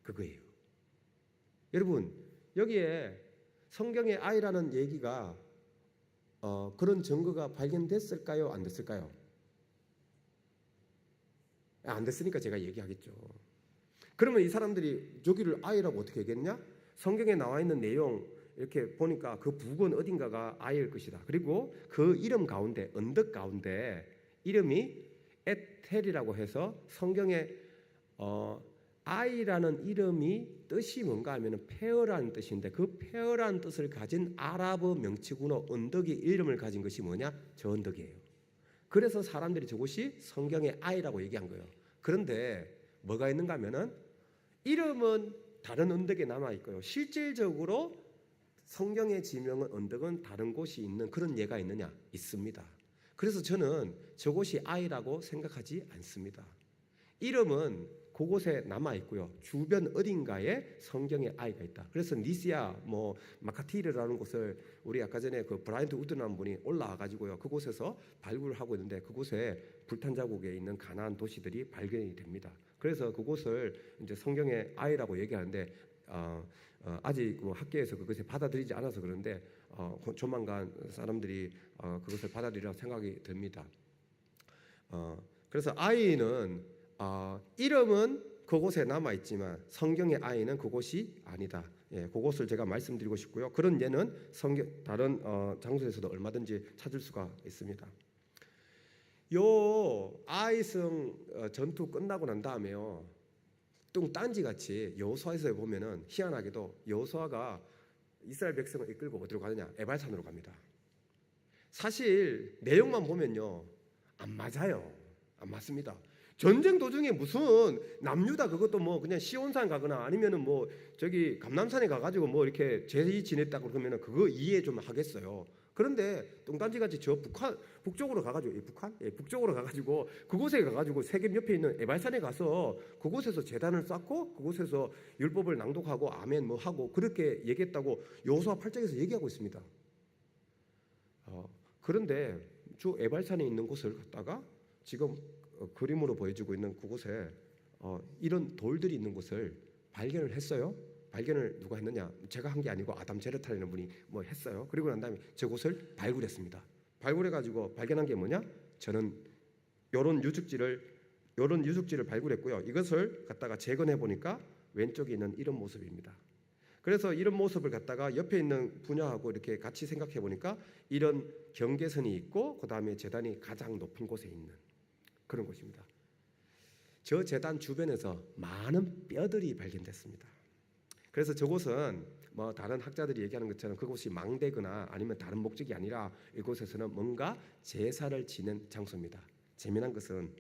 그거예요. 여러분, 여기에 성경의 아이라는 얘기가 그런 증거가 발견됐을까요? 안 됐을까요? 안 됐으니까 제가 얘기하겠죠. 그러면 이 사람들이 저기를 아이라고 어떻게 얘기했냐? 성경에 나와 있는 내용 이렇게 보니까 그 북은 어딘가가 아이일 것이다. 그리고 그 이름 가운데, 언덕 가운데 이름이 에텔이라고 해서 성경에 아이라는 이름이 뜻이 뭔가 하면 페어라는 뜻인데, 그 페어라는 뜻을 가진 아랍어 명칭으로 언덕의 이름을 가진 것이 뭐냐? 저 언덕이에요. 그래서 사람들이 저곳이 성경의 아이라고 얘기한 거예요. 그런데 뭐가 있는가 하면은 이름은 다른 언덕에 남아 있고요. 실질적으로 성경의 지명은 언덕은 다른 곳이 있는 그런 예가 있느냐? 있습니다. 그래서 저는 저곳이 아이라고 생각하지 않습니다. 이름은 그곳에 남아 있고요. 주변 어딘가에 성경의 아이가 있다. 그래서 니시아, 마카티르라는 곳을 우리 아까 전에 그 브라이언트 우드라는 분이 올라와 가지고요. 그곳에서 발굴을 하고 있는데 그곳에 불탄 자국에 있는 가나안 도시들이 발견이 됩니다. 그래서 그곳을 이제 성경의 아이라고 얘기하는데 아직 학계에서 그것을 받아들이지 않아서 그런데 조만간 사람들이 그것을 받아들이라고 생각이 듭니다. 그래서 아이는 이름은 그곳에 남아 있지만 성경의 아이는 그곳이 아니다. 예, 그것을 제가 말씀드리고 싶고요. 그런 예는 다른 장소에서도 얼마든지 찾을 수가 있습니다. 요 아이성 전투 끝나고 난 다음에요, 뚱딴지같이 여호수아에서 보면은 희한하게도 여호수아가 이스라엘 백성을 이끌고 어디로 가느냐? 에발산으로 갑니다. 사실 내용만 보면요, 안 맞아요. 안 맞습니다. 전쟁 도중에 무슨 남유다 그것도 그냥 시온산 가거나 아니면은 저기 감남산에 가가지고 이렇게 제의 지냈다고 그러면은 그거 이해 좀 하겠어요. 그런데 뚱딴지같이 저 북쪽으로 가가지고 북쪽으로 가가지고 그곳에 가가지고 세겜 옆에 있는 에발산에 가서 그곳에서 제단을 쌓고 그곳에서 율법을 낭독하고 아멘 하고 그렇게 얘기했다고 여호수아 8장에서 얘기하고 있습니다. 그런데 저 에발산에 있는 곳을 갖다가 지금 그림으로 보여주고 있는 그곳에 이런 돌들이 있는 곳을 발견을 했어요. 발견을 누가 했느냐? 제가 한 게 아니고 아담 제르탈이라는 분이 했어요. 그리고 난 다음에 저곳을 발굴했습니다. 발굴해가지고 발견한 게 뭐냐? 저는 요런 유적지를 발굴했고요. 이것을 갖다가 재건해 보니까 왼쪽에 있는 이런 모습입니다. 그래서 이런 모습을 갖다가 옆에 있는 분야하고 이렇게 같이 생각해 보니까 이런 경계선이 있고 그 다음에 제단이 가장 높은 곳에 있는 그런 곳입니다. 저 제단 주변에서 많은 뼈들이 발견됐습니다. 그래서 저곳은 다른 학자들이 얘기하는 것처럼 그곳이 망대거나 아니면 다른 목적이 아니라 이곳에서는 뭔가 제사를 지낸 장소입니다. 재미난 것은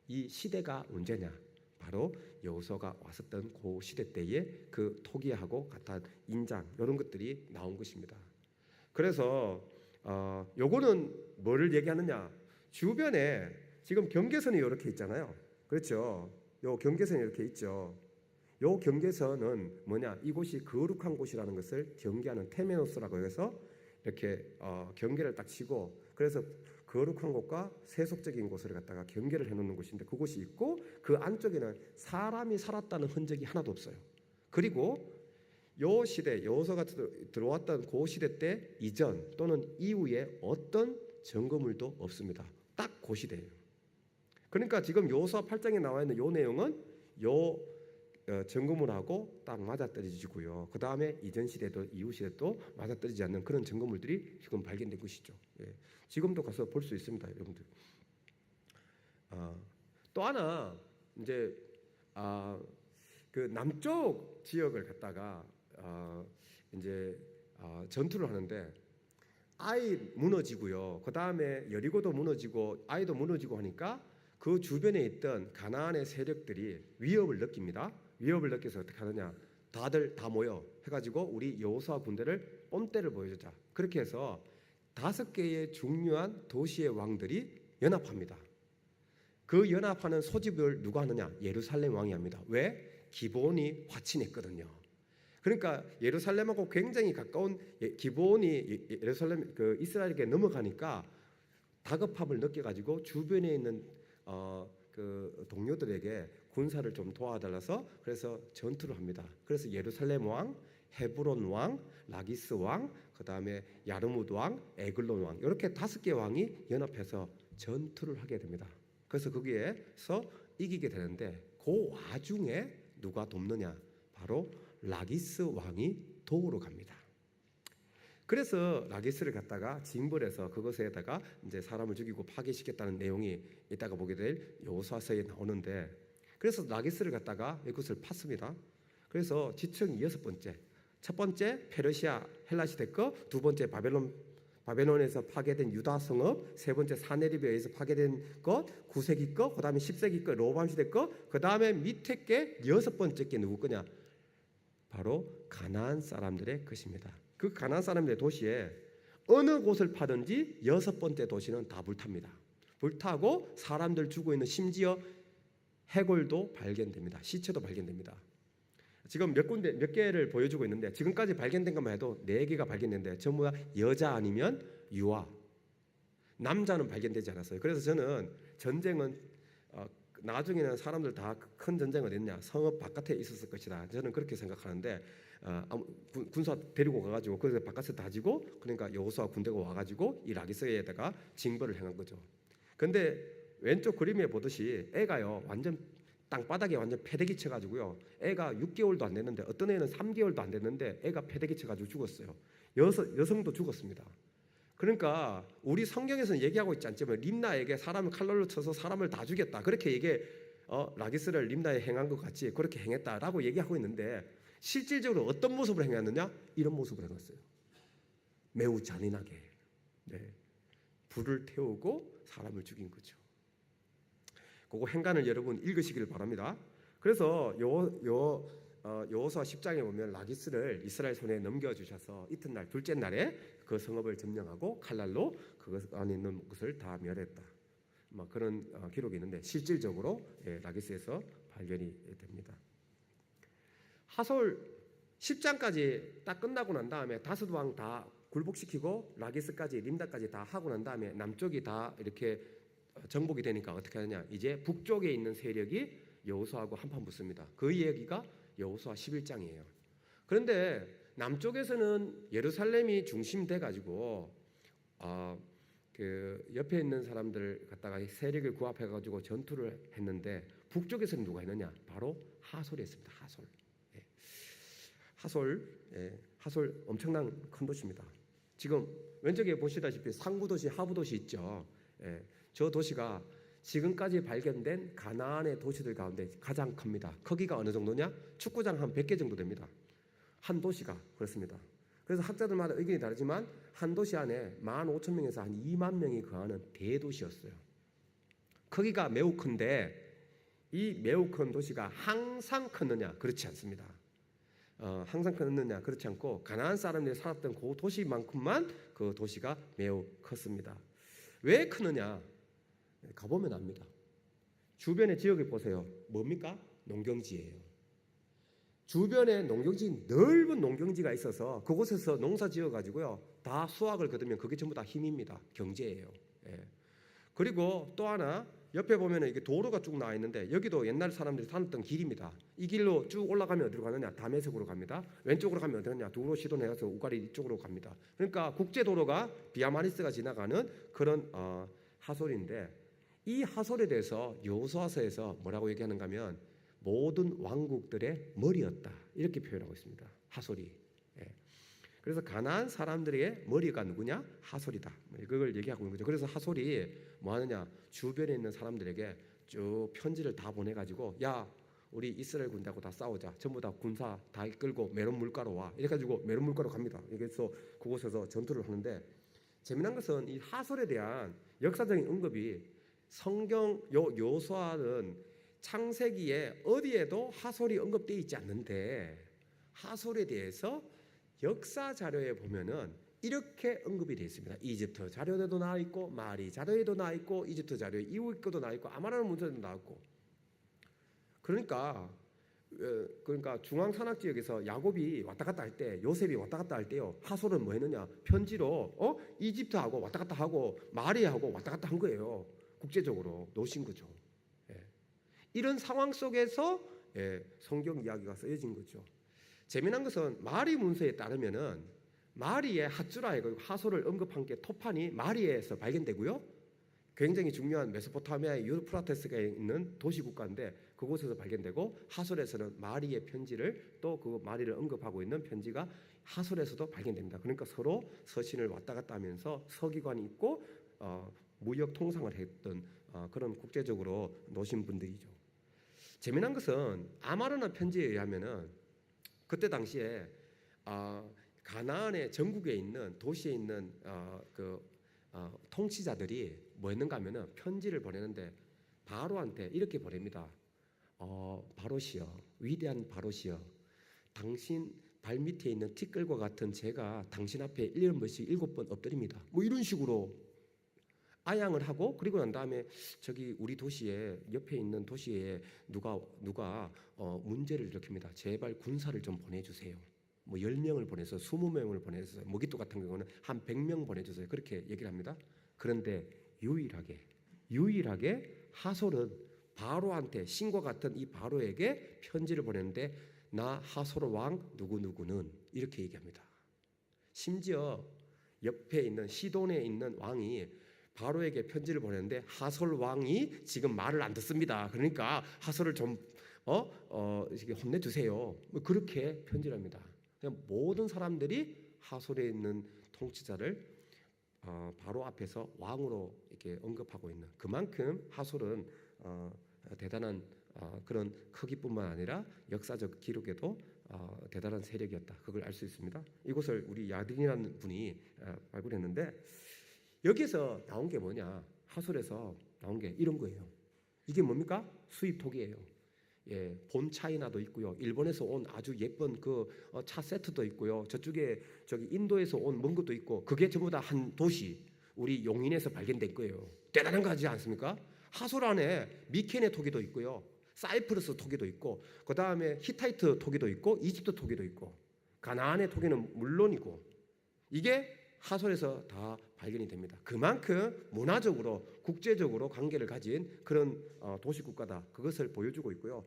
이 시대가 언제냐? 바로 여호수아가 왔었던 그 시대 때에 그 토기하고 같은 인장 이런 것들이 나온 것입니다. 그래서 요거는 뭐를 얘기하느냐? 주변에 지금 경계선이 이렇게 있잖아요. 그렇죠? 요 경계선이 이렇게 있죠. 요 경계선은 뭐냐? 이곳이 거룩한 곳이라는 것을 경계하는 테메노스라고 해서 이렇게 경계를 딱 치고, 그래서 거룩한 곳과 세속적인 곳을 갖다가 경계를 해놓는 곳인데 그곳이 있고 그 안쪽에는 사람이 살았다는 흔적이 하나도 없어요. 그리고 요 시대 여호수아가 들어왔던 그 시대 때 이전 또는 이후에 어떤 증거물도 없습니다. 딱 그 시대예요. 그러니까 지금 여호수아 8장에 나와 있는 요 내용은 요 증거물하고 딱 맞아떨어지고요. 그 다음에 이전 시대도 이후 시대도 맞아떨어지지 않는 그런 증거물들이 지금 발견된 것이죠. 예. 지금도 가서 볼 수 있습니다, 여러분들. 또 하나 이제 그 남쪽 지역을 갖다가 이제 전투를 하는데 아이 무너지고요. 그 다음에 여리고도 무너지고 아이도 무너지고 하니까 그 주변에 있던 가나안의 세력들이 위협을 느낍니다. 위협을 느껴서 어떻게 하느냐? 다들 다 모여 해가지고 우리 여호수아 군대를 뽐때를 보여주자. 그렇게 해서 5개의 중요한 도시의 왕들이 연합합니다. 그 연합하는 소집을 누가 하느냐? 예루살렘 왕이 합니다. 왜? 기브온이 화친했거든요. 그러니까 예루살렘하고 굉장히 가까운 기브온이 예루살렘 그 이스라엘에게 넘어가니까 다급함을 느껴가지고 주변에 있는 그 동료들에게 군사를 좀 도와달라서 그래서 전투를 합니다. 그래서 예루살렘 왕, 헤브론 왕, 라기스 왕, 그 다음에 야르무드 왕, 에글론 왕 이렇게 5개 왕이 연합해서 전투를 하게 됩니다. 그래서 거기에서 이기게 되는데 그 와중에 누가 돕느냐? 바로 라기스 왕이 도우러 갑니다. 그래서 라기스를 갖다가 징벌해서 그것에다가 이제 사람을 죽이고 파괴시켰다는 내용이 이따가 보게 될 여호수아서에 나오는데, 그래서 라기스를 갖다가 이것을 팠습니다. 그래서 지청이 6번째, 첫 번째 페르시아 헬라 시대 거, 두 번째 바벨론에서 파괴된 유다 성읍, 세 번째 사네립에 의해서 파괴된 것, 9세기 거, 그다음에 10세기 거, 로밤 시대 거, 그다음에 밑에 게 6번째 게 누구 거냐? 바로 가나안 사람들의 것입니다. 그 가나안 사람들의 도시에 어느 곳을 파든지 6번째 도시는 다 불탑니다. 불타고 사람들 죽어 있는, 심지어 해골도 발견됩니다. 시체도 발견됩니다. 지금 몇 개를 보여주고 있는데 지금까지 발견된 것만 해도 4개가 발견됐는데 전부 다 여자 아니면 유아, 남자는 발견되지 않았어요. 그래서 저는 전쟁은 나중에는 사람들 다 큰 전쟁은 어딨냐? 성읍 바깥에 있었을 것이다. 저는 그렇게 생각하는데 군사 데리고 가가지고 그래서 바깥에 다지고, 그러니까 여호수아 군대가 와가지고 이 라기스에다가 징벌을 행한 거죠. 근데 왼쪽 그림에 보듯이 애가요 완전 땅바닥에 완전 패대기 쳐가지고요, 애가 6개월도 안 됐는데, 어떤 애는 3개월도 안 됐는데 애가 패대기 쳐가지고 죽었어요. 여성도 죽었습니다. 그러니까 우리 성경에서는 얘기하고 있지 않지만 림나에게 사람을 칼날로 쳐서 사람을 다 죽였다, 그렇게 라기스를 림나에 행한 것 같이 그렇게 행했다라고 얘기하고 있는데, 실질적으로 어떤 모습을 행했느냐? 이런 모습을 행했어요. 매우 잔인하게, 불을 태우고 사람을 죽인 거죠. 그거 행간을 여러분 읽으시길 바랍니다. 그래서 여호수아 10장에 보면 라기스를 이스라엘 손에 넘겨주셔서 이튿날 둘째 날에 그 성읍을 점령하고 칼날로 그것 안에 있는 것을 다 멸했다, 그런 기록이 있는데 실질적으로 라기스에서 발견이 됩니다. 하솔 10장까지 딱 끝나고 난 다음에 5왕 다 굴복시키고 라기스까지 림다까지 다 하고 난 다음에 남쪽이 다 이렇게 정복이 되니까 어떻게 하느냐? 이제 북쪽에 있는 세력이 여호수아하고 한판 붙습니다. 그 이야기가 여호수아 11장이에요. 그런데 남쪽에서는 예루살렘이 중심돼 가지고 그 옆에 있는 사람들 갖다가 세력을 구합해 가지고 전투를 했는데, 북쪽에서는 누가 했느냐? 바로 하솔이 했습니다. 하솔 엄청난 큰 도시입니다. 지금 왼쪽에 보시다시피 상부도시, 하부도시 있죠. 저 도시가 지금까지 발견된 가나안의 도시들 가운데 가장 큽니다. 크기가 어느 정도냐? 축구장 한 100개 정도 됩니다. 한 도시가 그렇습니다. 그래서 학자들마다 의견이 다르지만 한 도시 안에 15,000명에서 한 2만 명이 거하는 대도시였어요. 크기가 매우 큰데 이 매우 큰 도시가 항상 컸느냐? 그렇지 않습니다. 항상 컸느냐? 그렇지 않고 가나안 사람들이 살았던 그 도시만큼만 그 도시가 매우 컸습니다. 왜 크느냐? 가보면 압니다. 주변의 지역을 보세요. 뭡니까? 농경지예요. 주변에 농경지, 넓은 농경지가 있어서 그곳에서 농사 지어가지고요, 다 수확을 거두면 그게 전부 다 힘입니다. 경제예요. 그리고 또 하나, 옆에 보면 이게 도로가 쭉 나와 있는데 여기도 옛날 사람들이 다녔던 길입니다. 이 길로 쭉 올라가면 어디로 가느냐? 다메섹으로 갑니다. 왼쪽으로 가면 어디로 가느냐? 두로 시돈에 가서 우가리 이쪽으로 갑니다. 그러니까 국제도로가 비아마리스가 지나가는 그런 하솔인데, 이 하솔에 대해서 여호수아서에서 뭐라고 얘기하는가 하면 모든 왕국들의 머리였다, 이렇게 표현하고 있습니다. 하솔이. 그래서 가나안 사람들의 머리가 누구냐? 하솔이다. 그걸 얘기하고 있는 거죠. 그래서 하솔이 뭐 하느냐? 주변에 있는 사람들에게 쭉 편지를 다 보내가지고, 야, 우리 이스라엘 군대하고 다 싸우자. 전부 다 군사 다 이끌고 메론 물가로 와. 이래 가지고 메론 물가로 갑니다. 그래서 그곳에서 전투를 하는데, 재미난 것은 이 하솔에 대한 역사적인 언급이 성경 여호수아는 창세기에 어디에도 하솔이 언급되어 있지 않는데, 하솔에 대해서 역사 자료에 보면은 이렇게 언급이 되어 있습니다. 이집트 자료에도 나와 있고, 마리 자료에도 나와 있고, 이집트 자료에 이웃 것도 나와 있고, 아마라는 문서에도 나와 있고. 그러니까 중앙 산악 지역에서 야곱이 왔다 갔다 할 때, 요셉이 왔다 갔다 할 때요, 하솔은 뭐 했느냐? 편지로 이집트하고 왔다 갔다 하고 마리하고 왔다 갔다 한 거예요. 국제적으로 놓으신 거죠. 이런 상황 속에서 성경 이야기가 쓰여진 거죠. 재미난 것은 마리 문서에 따르면은 마리의 핫주라에 하소를 언급한 게 토판이 마리에서 발견되고요. 굉장히 중요한 메소포타미아의 유프라테스가 있는 도시 국가인데 그곳에서 발견되고, 하솔에서는 마리의 편지를, 또 그 마리를 언급하고 있는 편지가 하솔에서도 발견됩니다. 그러니까 서로 서신을 왔다 갔다 하면서 서기관이 있고 무역 통상을 했던 그런 국제적으로 노신 분들이죠. 재미난 것은 아마르나 편지에 의하면은 그때 당시에 가나안의 전국에 있는 도시에 있는 통치자들이 뭐 했는가 하면은 편지를 보내는데 바로한테 이렇게 보냅니다. 바로시여, 위대한 바로시여, 당신 발밑에 있는 티끌과 같은 제가 당신 앞에 1년씩 7번 엎드립니다. 뭐 이런 식으로 아양을 하고, 그리고 난 다음에 저기 우리 도시에, 옆에 있는 도시에 누가 문제를 일으킵니다. 제발 군사를 좀 보내주세요. 뭐 10명을 보내서 20명을 보내서, 모기또 같은 경우는 한 100명 보내주세요. 그렇게 얘기를 합니다. 그런데 유일하게 하솔은 바로한테, 신과 같은 이 바로에게 편지를 보냈는데 나 하솔 왕 누구누구는 이렇게 얘기합니다. 심지어 옆에 있는 시돈에 있는 왕이 바로에게 편지를 보냈는데 하솔 왕이 지금 말을 안 듣습니다. 그러니까 하솔을 좀 혼내주세요. 뭐 그렇게 편지를 합니다. 그냥 모든 사람들이 하솔에 있는 통치자를 바로 앞에서 왕으로 이렇게 언급하고 있는, 그만큼 하솔은 대단한 그런 크기뿐만 아니라 역사적 기록에도 대단한 세력이었다. 그걸 알 수 있습니다. 이곳을 우리 야딘이라는 분이 발굴했는데, 여기서 나온 게 뭐냐? 하솔에서 나온 게 이런 거예요. 이게 뭡니까? 수입 토기예요. 본 차이나도 있고요. 일본에서 온 아주 예쁜 그 차 세트도 있고요. 저쪽에 저기 인도에서 온 먼 것도 있고, 그게 전부 다 한 도시, 우리 용인에서 발견된 거예요. 대단한 거 하지 않습니까? 하솔 안에 미케네 토기도 있고요. 사이프러스 토기도 있고, 그 다음에 히타이트 토기도 있고, 이집트 토기도 있고, 가나안의 토기는 물론이고, 이게 하솔에서 다 발견이 됩니다. 그만큼 문화적으로 국제적으로 관계를 가진 그런 도시국가다. 그것을 보여주고 있고요.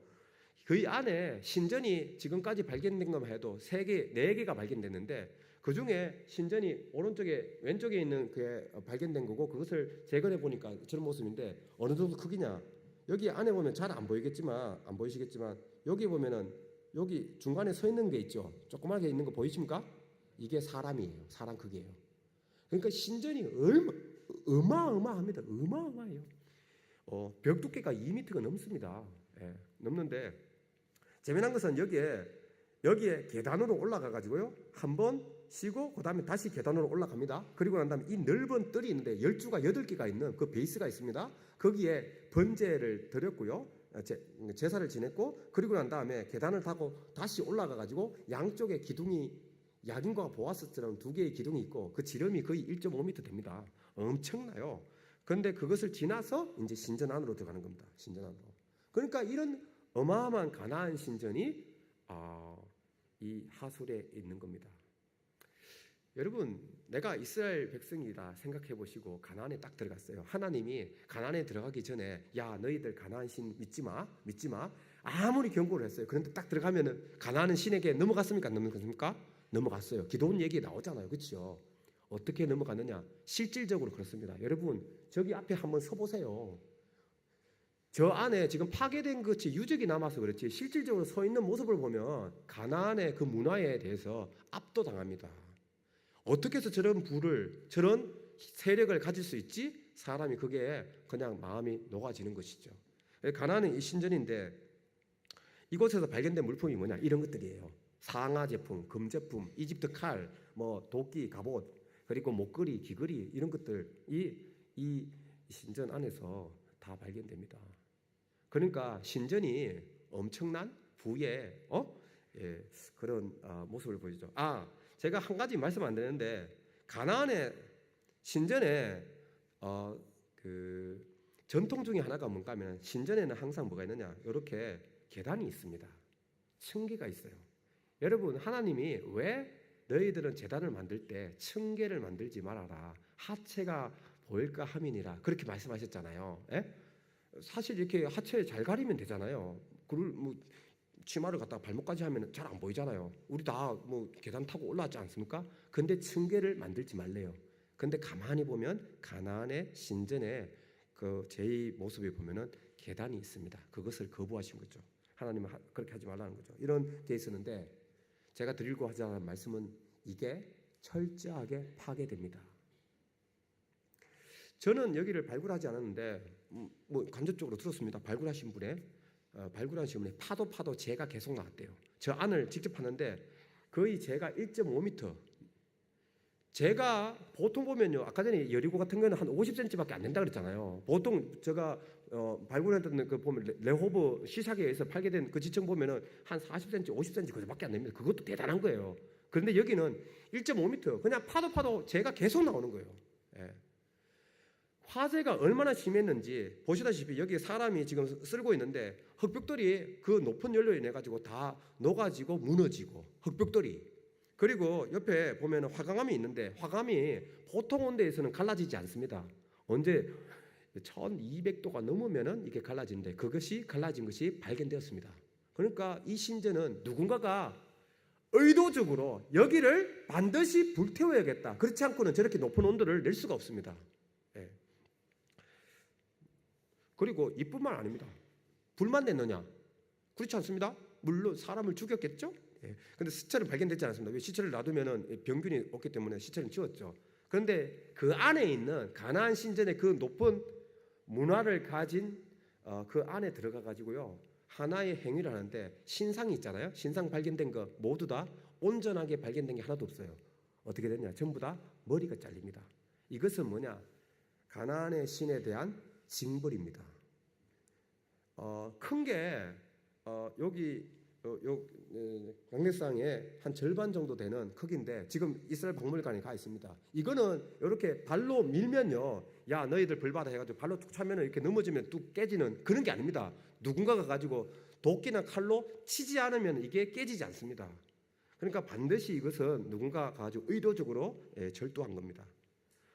그 안에 신전이 지금까지 발견된 것만 해도 4개가 발견됐는데, 그 중에 신전이 오른쪽에 왼쪽에 있는 게 발견된 거고, 그것을 재건해 보니까 저런 모습인데 어느 정도 크기냐? 여기 안에 보면 잘 안 보이시겠지만 여기 보면은 여기 중간에 서 있는 게 있죠. 조그맣게 있는 거 보이십니까? 이게 사람이에요. 사람 크기예요. 그러니까 신전이 어마어마합니다. 어마어마해요. 벽 두께가 2m가 넘습니다. 넘는데 재미난 것은 여기에 계단으로 올라가 가지고요, 한번 쉬고 그 다음에 다시 계단으로 올라갑니다. 그리고 난 다음에 이 넓은 뜰이 있는데 12가 8개가 있는 그 베이스가 있습니다. 거기에 번제를 드렸고요, 제사를 지냈고, 그리고 난 다음에 계단을 타고 다시 올라가 가지고 양쪽에 기둥이 야긴과 보아스처럼 2개의 기둥이 있고, 그 지름이 거의 1.5m 됩니다. 엄청나요. 그런데 그것을 지나서 이제 신전 안으로 들어가는 겁니다. 신전 안으로. 그러니까 이런 어마어마한 가나안 신전이 이 하솔에 있는 겁니다. 여러분, 내가 이스라엘 백성이다 생각해 보시고 가나안에 딱 들어갔어요. 하나님이 가나안에 들어가기 전에 야, 너희들 가나안 신 믿지 마 아무리 경고를 했어요. 그런데 딱 들어가면은 가나안은 신에게 넘어갔습니까? 안 넘어갔습니까? 넘어갔어요. 기도원 얘기 나오잖아요. 그렇죠? 어떻게 넘어갔느냐? 실질적으로 그렇습니다. 여러분, 저기 앞에 한번 서보세요. 저 안에 지금 파괴된 것이 유적이 남아서 그렇지, 실질적으로 서 있는 모습을 보면 가나안의 그 문화에 대해서 압도당합니다. 어떻게 해서 저런 저런 세력을 가질 수 있지? 사람이 그게 그냥 마음이 녹아지는 것이죠. 가나안은 이 신전인데 이곳에서 발견된 물품이 뭐냐? 이런 것들이에요. 상하 제품, 금 제품, 이집트 칼, 뭐 도끼, 갑옷, 그리고 목걸이, 귀걸이, 이런 것들이 이 신전 안에서 다 발견됩니다. 그러니까 신전이 엄청난 부의 그런 모습을 보이죠. 제가 한 가지 말씀 안 드렸는데, 가나안의 신전에 그 전통 중에 하나가 뭔가 하면, 신전에는 항상 뭐가 있느냐? 이렇게 계단이 있습니다. 층계가 있어요. 여러분, 하나님이 왜 너희들은 제단을 만들 때 층계를 만들지 말아라, 하체가 보일까 함이니라, 그렇게 말씀하셨잖아요. 사실 이렇게 하체 잘 가리면 되잖아요. 그걸 뭐 치마를 갖다가 발목까지 하면 잘 안 보이잖아요. 우리 다 뭐 계단 타고 올라왔지 않습니까? 근데 층계를 만들지 말래요. 근데 가만히 보면 가나안의 신전에 그 제2 모습에 보면은 계단이 있습니다. 그것을 거부하신 거죠. 하나님은 그렇게 하지 말라는 거죠. 이런 게 있었는데 제가 드리려고 하지 않은 말씀은 이게 철저하게 파괴됩니다. 저는 여기를 발굴하지 않았는데 뭐 간접적으로 들었습니다. 발굴하신 분의 파도 재가 계속 나왔대요. 저 안을 직접 봤는데 거의 재가 1.5m. 제가 보통 보면요, 아까 전에 여리고 같은 거는 한 50cm밖에 안 된다 그랬잖아요. 보통 제가 발굴했던 그 보면 레호브 시사계에서 팔게된 그 지층 보면은 한 40cm, 50cm 그것밖에 안 됩니다. 그것도 대단한 거예요. 그런데 여기는 1.5m, 그냥 파도 재가 계속 나오는 거예요. 예. 화재가 얼마나 심했는지 보시다시피 여기 사람이 지금 쓸고 있는데 흙벽돌이 그 높은 연료에 인해 가지고 다 녹아지고 무너지고 흙벽돌이, 그리고 옆에 보면 화강암이 있는데 화강암이 보통 온도에서는 갈라지지 않습니다. 언제 1200도가 넘으면은 이게 갈라지는데 그것이 갈라진 것이 발견되었습니다. 그러니까 이 신전은 누군가가 의도적으로 여기를 반드시 불태워야겠다. 그렇지 않고는 저렇게 높은 온도를 낼 수가 없습니다. 예. 그리고 이뿐만 아닙니다. 불만 냈느냐? 그렇지 않습니다. 물론 사람을 죽였겠죠. 그런데 시체는 발견되지 않았습니다. 왜? 시체를 놔두면 병균이 없기 때문에 시체는 치웠죠. 그런데 그 안에 있는 가나안 신전의 그 높은 문화를 가진 그 안에 들어가 가지고요, 하나의 행위를 하는데 신상이 있잖아요. 신상 발견된 거 모두 다 온전하게 발견된 게 하나도 없어요. 어떻게 됐냐? 전부 다 머리가 잘립니다. 이것은 뭐냐? 가나안의 신에 대한 징벌입니다. 큰 게 여기 강례상의 한 절반 정도 되는 크기인데 지금 이스라엘 박물관에 가 있습니다. 이거는 이렇게 발로 밀면요, 야 너희들 벌 받아 해가지고 발로 툭 차면 이렇게 넘어지면 뚝 깨지는 그런 게 아닙니다. 누군가가 가지고 도끼나 칼로 치지 않으면 이게 깨지지 않습니다. 그러니까 반드시 이것은 누군가가 가지고 의도적으로 절도한 겁니다.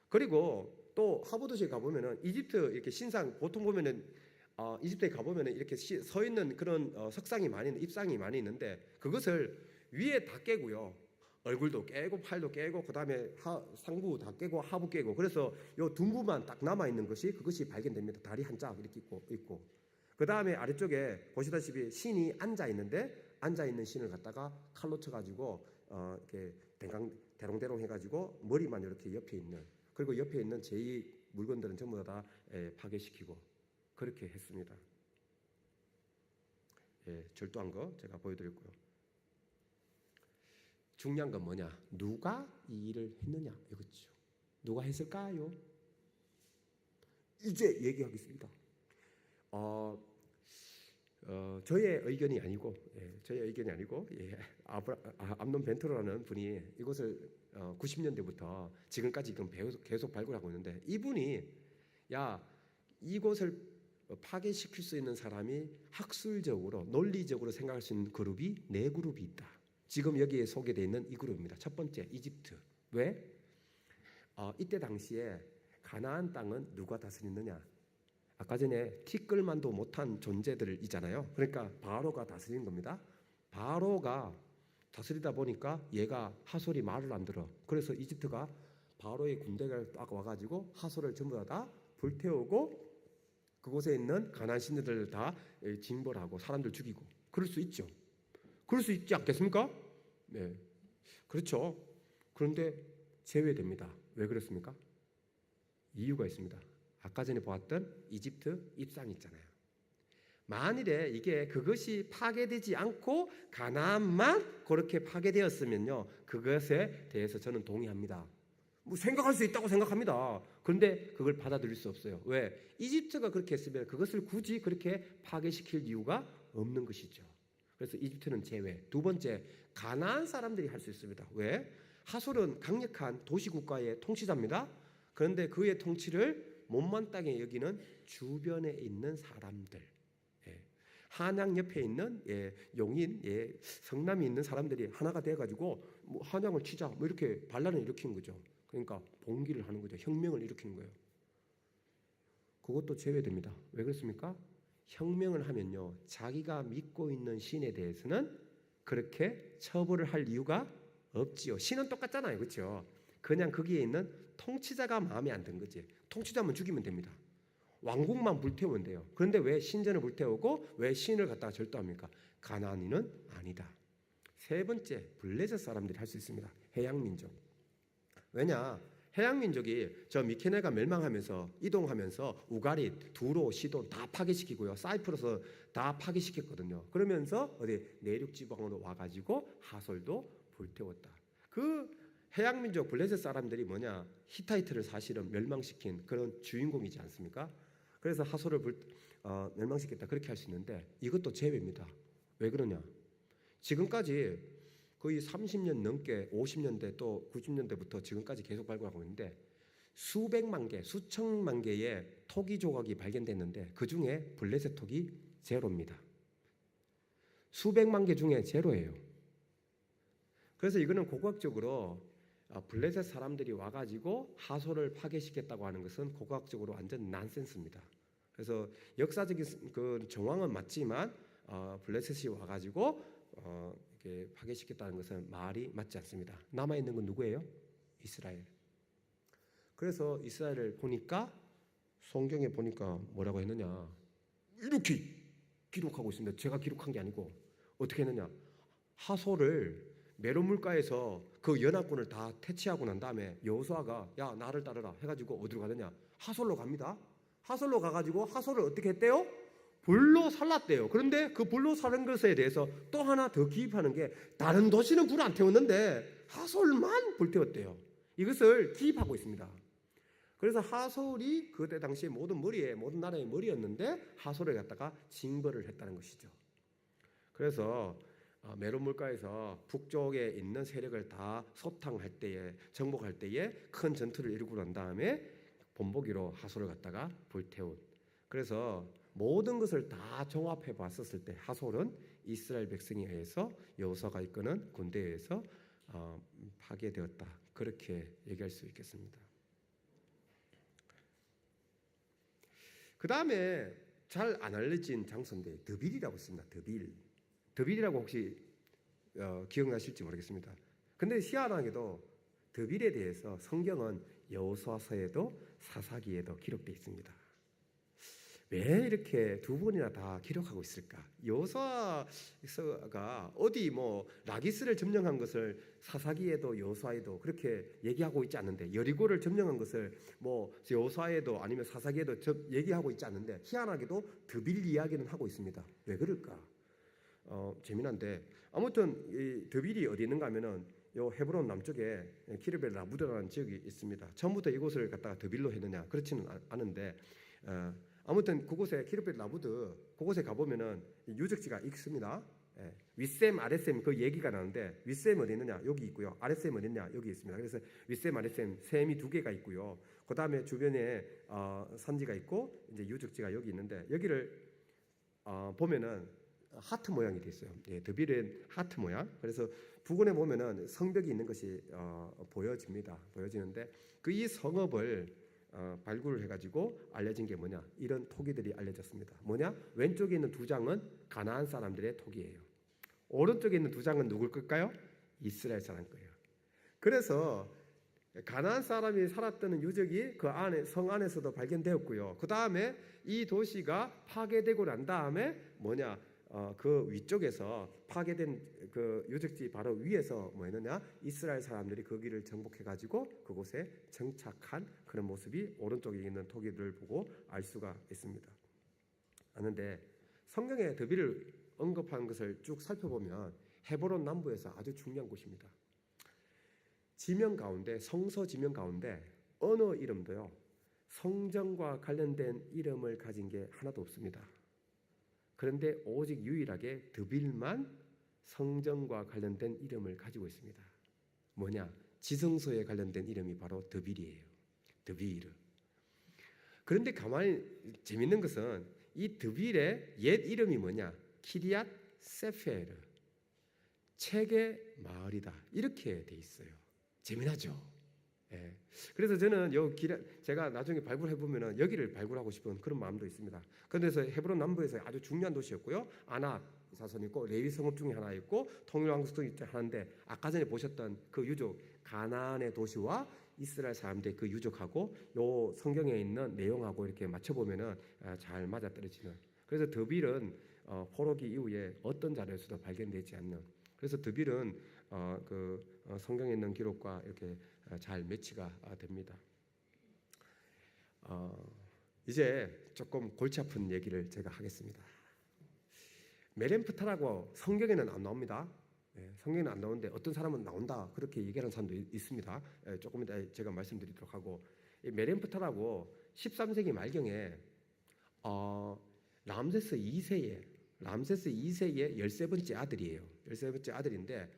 그리고 또 하버드시에 가보면은 이집트 이렇게 신상 보통 보면은 이집트에 가보면은 이렇게 서 있는 그런 석상이 많이 있는, 입상이 많이 있는데 그것을 위에 다 깨고요, 얼굴도 깨고 팔도 깨고 그 다음에 상부 다 깨고 하부 깨고, 그래서 요 둔부만 딱 남아 있는 것이 그것이 발견됩니다. 다리 한 짝 이렇게 있고 그 다음에 아래쪽에 보시다시피 신이 앉아 있는데 앉아 있는 신을 갖다가 칼로 쳐가지고 이렇게 대롱대롱 해가지고 머리만 이렇게 옆에 있는, 그리고 옆에 있는 제2 물건들은 전부 다 파괴시키고 그렇게 했습니다. 절도한 거 제가 보여드렸고요. 중요한 건 뭐냐? 누가 이 일을 했느냐 이거죠. 누가 했을까요? 이제 얘기하겠습니다. 저의 의견이 아니고, 암론 벤트로라는 분이 이것을 90년대부터 지금까지 계속 발굴하고 있는데, 이분이 이곳을 파괴시킬 수 있는 사람이 학술적으로 논리적으로 생각할 수 있는 그룹이 4그룹이 있다. 지금 여기에 소개되어 있는 이 그룹입니다. 첫 번째, 이집트. 왜? 이때 당시에 가나안 땅은 누가 다스리느냐? 아까 전에 티끌만도 못한 존재들이잖아요. 그러니까 바로가 다스리는 겁니다. 바로가 다스리다 보니까 얘가 하솔이 말을 안 들어. 그래서 이집트가 바로의 군대가 딱 와가지고 하솔을 전부 다 불태우고 그곳에 있는 가나안 신들을 다 징벌하고 사람들 죽이고, 그럴 수 있죠. 그럴 수 있지 않겠습니까? 네, 그렇죠. 그런데 제외됩니다. 왜 그렇습니까? 이유가 있습니다. 아까 전에 보았던 이집트 입상 있잖아요. 만일에 그것이 파괴되지 않고 가나안만 그렇게 파괴되었으면요, 그것에 대해서 저는 동의합니다. 생각할 수 있다고 생각합니다. 그런데 그걸 받아들일 수 없어요. 왜? 이집트가 그렇게 했으면 그것을 굳이 그렇게 파괴시킬 이유가 없는 것이죠. 그래서 이집트는 제외. 두 번째, 가나안 사람들이 할 수 있습니다. 왜? 하솔은 강력한 도시국가의 통치자입니다. 그런데 그의 통치를 못마땅히 여기는 주변에 있는 사람들, 한양 옆에 있는 용인, 성남이 있는 사람들이 하나가 돼가지고 한양을 치자 이렇게 반란을 일으키는 거죠. 그러니까 봉기를 하는 거죠. 혁명을 일으키는 거예요. 그것도 제외됩니다. 왜 그렇습니까? 혁명을 하면요, 자기가 믿고 있는 신에 대해서는 그렇게 처벌을 할 이유가 없지요. 신은 똑같잖아요, 그렇죠? 그냥 거기에 있는 통치자가 마음에 안 든 거지. 통치자만 죽이면 됩니다. 왕국만 불태우면 돼요. 그런데 왜 신전을 불태우고 왜 신을 갖다가 절도합니까? 가나안인은 아니다. 세 번째, 블레셋 사람들이 할 수 있습니다. 해양 민족. 왜냐? 해양 민족이 저 미케네가 멸망하면서 이동하면서 우가릿, 두로, 시돈 다 파괴시키고요. 사이프러스 다 파괴시켰거든요. 그러면서 어디 내륙 지방으로 와가지고 하솔도 불태웠다. 그 해양 민족 블레셋 사람들이 뭐냐? 히타이트를 사실은 멸망시킨 그런 주인공이지 않습니까? 그래서 하솔을 멸망시켰다 그렇게 할 수 있는데 이것도 제외입니다. 왜 그러냐? 지금까지 거의 30년 넘게 50년대 또 90년대부터 지금까지 계속 발굴하고 있는데 수백만 개, 수천만 개의 토기 조각이 발견됐는데 그 중에 블레셋 토기 제로입니다. 수백만 개 중에 제로예요. 그래서 이거는 고고학적으로 블레셋 사람들이 와가지고 하솔을 파괴시켰다고 하는 것은 고고학적으로 완전 난센스입니다. 그래서 역사적인 그 정황은 맞지만 블레셋이 와가지고 이렇게 파괴시켰다는 것은 말이 맞지 않습니다. 남아 있는 건 누구예요? 이스라엘. 그래서 이스라엘을 보니까 성경에 보니까 뭐라고 했느냐? 이렇게 기록하고 있습니다. 제가 기록한 게 아니고 어떻게 했느냐? 하솔을 메론 물가에서 그 연합군을 다 퇴치하고 난 다음에 여호수아가 야 나를 따르라 해가지고 어디로 가느냐? 하솔로 갑니다. 하솔로 가가지고 하솔을 어떻게 했대요? 불로 살랐대요. 그런데 그 불로 살은 것에 대해서 또 하나 더 기입하는 게 다른 도시는 불 안 태웠는데 하솔만 불태웠대요. 이것을 기입하고 있습니다. 그래서 하솔이 그때 당시에 모든 나라의 머리였는데 하솔을 갖다가 징벌을 했다는 것이죠. 그래서 메론 물가에서 북쪽에 있는 세력을 다 소탕할 때에 정복할 때에 큰 전투를 이루고 난 다음에 본보기로 하솔을 갖다가 불태운. 그래서 모든 것을 다 종합해 봤었을 때 하솔은 이스라엘 백성에 의해서 여호수아가 이끄는 군대에 의해서 파괴되었다. 그렇게 얘기할 수 있겠습니다. 그 다음에 잘 안 알려진 장소인데 드빌이라고 있습니다. 드빌이라고 혹시 기억나실지 모르겠습니다. 근데 희한하게도 드빌에 대해서 성경은 여호수아서에도 사사기에도 기록되어 있습니다. 왜 이렇게 두 번이나 다 기록하고 있을까? 여호수아가 어디 뭐 라기스를 점령한 것을 사사기에도 여호수아에도 그렇게 얘기하고 있지 않는데 여리고를 점령한 것을 뭐 여호수아에도 아니면 사사기에도 얘기하고 있지 않는데 희한하게도 드빌 이야기는 하고 있습니다. 왜 그럴까? 재미난데 아무튼 이 드빌이 어디 있는가 하면은 요 헤브론 남쪽에 키르벨 라무드라는 지역이 있습니다. 처음부터 이곳을 갖다가 드빌로 했느냐? 그렇지는 않은데 아무튼 그곳에 키르벨 라무드 그곳에 가보면은 유적지가 있습니다. 윗셈 아랫셈 그 얘기가 나는데 윗셈 어디 있느냐? 여기 있고요. 아랫셈 어디 있느냐? 여기 있습니다. 그래서 윗셈 아랫셈 셈이 두 개가 있고요. 그 다음에 주변에 산지가 있고 이제 유적지가 여기 있는데 여기를 보면은 하트 모양이 돼 있어요. 드빌은 하트 모양. 그래서 부근에 보면은 성벽이 있는 것이 보여지는데 그 이 성읍을 발굴을 해가지고 알려진 게 뭐냐? 이런 토기들이 알려졌습니다. 뭐냐? 왼쪽에 있는 두 장은 가나안 사람들의 토기예요. 오른쪽에 있는 두 장은 누굴 걸까요? 이스라엘 사람 거예요. 그래서 가나안 사람이 살았던 유적이 그 안에 성 안에서도 발견되었고요. 그 다음에 이 도시가 파괴되고 난 다음에 뭐냐? 그 위쪽에서 파괴된 그 유적지 바로 위에서 뭐 했느냐? 이스라엘 사람들이 거기를 정복해가지고 그곳에 정착한 그런 모습이 오른쪽에 있는 토기들을 보고 알 수가 있습니다. 그런데 성경에 드빌을 언급한 것을 쭉 살펴보면 헤브론 남부에서 아주 중요한 곳입니다. 지명 가운데 성서 지명 가운데 어느 이름도요 성전과 관련된 이름을 가진 게 하나도 없습니다. 그런데 오직 유일하게 드빌만 성전과 관련된 이름을 가지고 있습니다. 뭐냐? 지성소에 관련된 이름이 바로 드빌이에요. 드빌. 그런데 가만히 재밌는 것은 이 드빌의 옛 이름이 뭐냐? 키리앗 세페르. 책의 마을이다. 이렇게 돼 있어요. 재미나죠? 예. 그래서 저는 제가 나중에 발굴해 보면은 여기를 발굴하고 싶은 그런 마음도 있습니다. 그래서 헤브론 남부에서 아주 중요한 도시였고요. 아낙 자손이 있고 레위 성읍 중에 하나 있고 통일 왕국이 하나인데 아까 전에 보셨던 그 유족 가나안의 도시와 이스라엘 사람들의 그 유족하고 요 성경에 있는 내용하고 이렇게 맞춰 보면은 잘 맞아떨어지는. 그래서 드빌은 포로기 이후에 어떤 자료에서도 발견되지 않는. 그래서 드빌은 성경에 있는 기록과 이렇게 잘 매치가 됩니다. 이제 조금 골치 아픈 얘기를 제가 하겠습니다. 메렘프타라고 성경에는 안 나옵니다. 성경에는 안 나오는데 어떤 사람은 나온다 그렇게 얘기하는 사람도 있습니다. 조금 이따 제가 말씀드리도록 하고, 이 메렘프타라고 13세기 말경에 람세스 2세의 13번째 아들이에요. 13번째 아들인데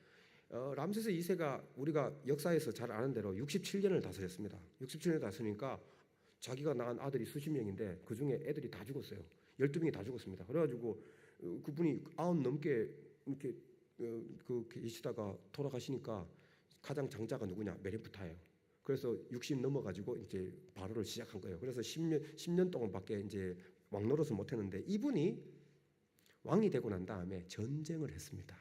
람세스 2세가 우리가 역사에서 잘 아는 대로 67년을 다스렸습니다. 67년을 다스리니까 자기가 낳은 아들이 수십 명인데 그 중에 애들이 다 죽었어요. 12명이 다 죽었습니다. 그래가지고 그분이 90 넘게 이렇게 계시다가 돌아가시니까 가장 장자가 누구냐? 메렘프타예요. 그래서 60 넘어가지고 이제 바로를 시작한 거예요. 그래서 10년 동안밖에 이제 왕 노릇을 못했는데 이분이 왕이 되고 난 다음에 전쟁을 했습니다.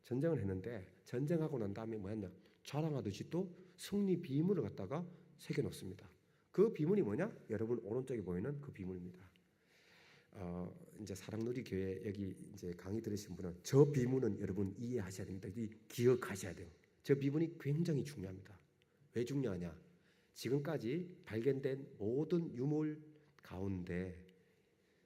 전쟁을 했는데 전쟁하고 난 다음에 뭐였냐? 자랑하듯이 또 승리 비문을 갖다가 새겨놓습니다. 그 비문이 뭐냐? 여러분 오른쪽에 보이는 그 비문입니다. 이제 사랑누리 교회 여기 이제 강의 들으신 분은 저 비문은 여러분 이해하셔야 됩니다. 기억하셔야 돼요. 저 비문이 굉장히 중요합니다. 왜 중요하냐? 지금까지 발견된 모든 유물 가운데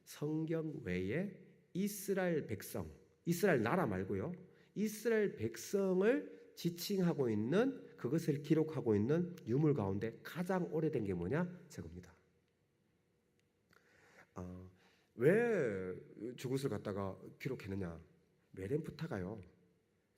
성경 외에 이스라엘 백성, 이스라엘 나라 말고요. 이스라엘 백성을 지칭하고 있는 그것을 기록하고 있는 유물 가운데 가장 오래된 게 뭐냐? 저겁니다. 왜 저것을 갖다가 기록했느냐? 메렘프타가요.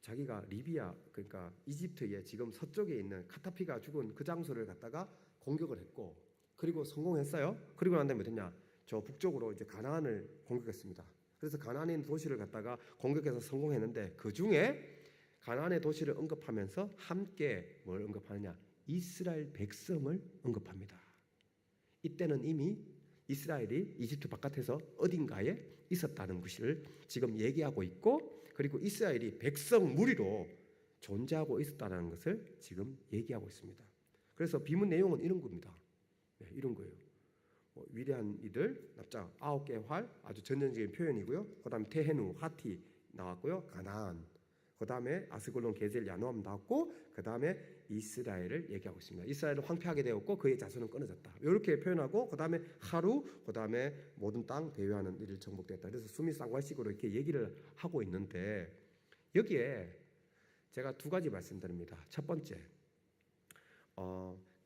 자기가 리비아 그러니까 이집트의 지금 서쪽에 있는 카타피가 죽은 그 장소를 갖다가 공격을 했고 그리고 성공했어요. 그리고 난 다음에 어땠냐? 저 북쪽으로 이제 가나안을 공격했습니다. 그래서 가나안에 있는 도시를 갖다가 공격해서 성공했는데 그 중에 가나안의 도시를 언급하면서 함께 뭘 언급하느냐? 이스라엘 백성을 언급합니다. 이때는 이미 이스라엘이 이집트 바깥에서 어딘가에 있었다는 것을 지금 얘기하고 있고 그리고 이스라엘이 백성 무리로 존재하고 있었다는 것을 지금 얘기하고 있습니다. 그래서 비문 내용은 이런 겁니다. 이런 거예요. 위대한 이들, 납작 9개의 활, 아주 전형적인 표현이고요. 그 다음에 테헤누, 하티 나왔고요. 가나안, 그 다음에 아스글론, 게젤, 야노암 나왔고 그 다음에 이스라엘을 얘기하고 있습니다. 이스라엘은 황폐하게 되었고 그의 자손은 끊어졌다. 이렇게 표현하고 그 다음에 하루, 그 다음에 모든 땅 대유하는 일을 정복됐다. 그래서 수미상관식으로 이렇게 얘기를 하고 있는데 여기에 제가 두 가지 말씀드립니다. 첫 번째,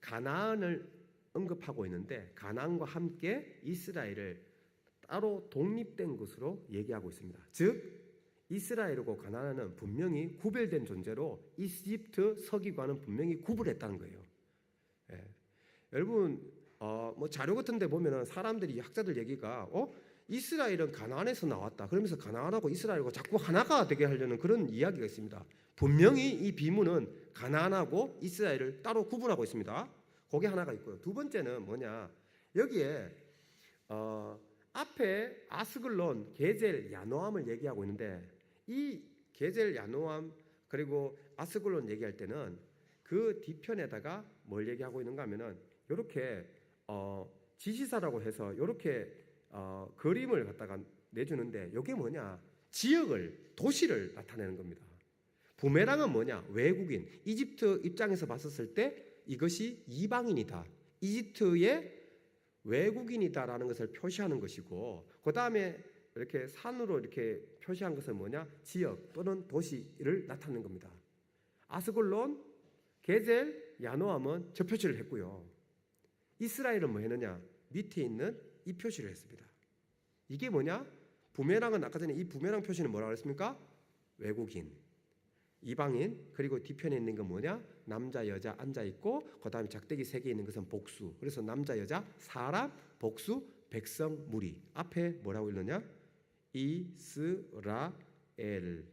가나안을 언급하고 있는데 가나안과 함께 이스라엘을 따로 독립된 것으로 얘기하고 있습니다. 즉 이스라엘하고 가나안은 분명히 구별된 존재로 이집트 서기관은 분명히 구분했다는 거예요. 여러분 뭐 자료 같은데 보면은 사람들이 학자들 얘기가 이스라엘은 가나안에서 나왔다. 그러면서 가나안하고 이스라엘하고 자꾸 하나가 되게 하려는 그런 이야기가 있습니다. 분명히 이 비문은 가나안하고 이스라엘을 따로 구분하고 있습니다. 그게 하나가 있고요. 두 번째는 뭐냐? 여기에 앞에 아스글론, 게젤, 야노암을 얘기하고 있는데 이 게젤, 야노암 그리고 아스글론 얘기할 때는 그 뒤편에다가 뭘 얘기하고 있는가 하면은 이렇게 지시사라고 해서 이렇게 그림을 갖다가 내주는데 이게 뭐냐? 지역을, 도시를 나타내는 겁니다. 부메랑은 뭐냐? 외국인, 이집트 입장에서 봤었을 때 이것이 이방인이다. 이집트의 외국인이다라는 것을 표시하는 것이고 그 다음에 이렇게 산으로 이렇게 표시한 것은 뭐냐? 지역 또는 도시를 나타내는 겁니다. 아스글론, 게젤, 야노암은 저 표시를 했고요. 이스라엘은 뭐 했느냐? 밑에 있는 이 표시를 했습니다. 이게 뭐냐? 부메랑은 아까 전에 이 부메랑 표시는 뭐라고 했습니까? 외국인, 이방인, 그리고 뒤편에 있는 건 뭐냐? 남자, 여자 앉아 있고 그 다음에 작대기 3개 있는 것은 복수. 그래서 남자, 여자, 사람, 복수, 백성, 무리. 앞에 뭐라고 읽느냐? 이스라엘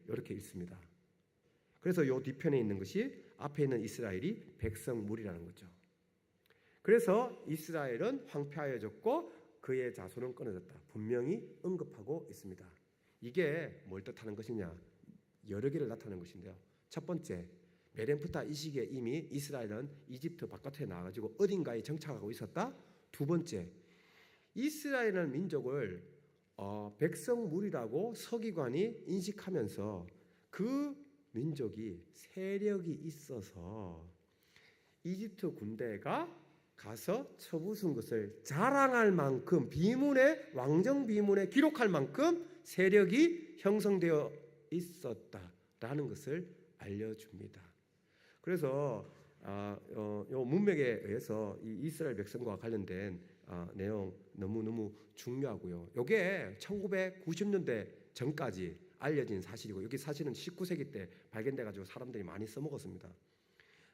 이렇게 읽습니다. 그래서 요 뒤편에 있는 것이 앞에 있는 이스라엘이 백성물이라는 거죠. 그래서 이스라엘은 황폐하여졌고 그의 자손은 끊어졌다. 분명히 언급하고 있습니다. 이게 뭘 뜻하는 것이냐? 여러 개를 나타내는 것인데요. 첫 번째, 메렝프타 이 시기에 이미 이스라엘은 이집트 바깥에 나가지고 어딘가에 정착하고 있었다. 두 번째, 이스라엘이라는 민족을 백성물이라고 서기관이 인식하면서 그 민족이 세력이 있어서 이집트 군대가 가서 쳐부순 것을 자랑할 만큼 왕정 비문에 기록할 만큼 세력이 형성되어 있었다라는 것을 알려줍니다. 그래서 요 문맥에 의해서 이 이스라엘 백성과 관련된 내용 너무너무 중요하고요. 이게 1990년대 전까지 알려진 사실이고 여기 사실은 19세기 때 발견돼 가지고 사람들이 많이 써먹었습니다.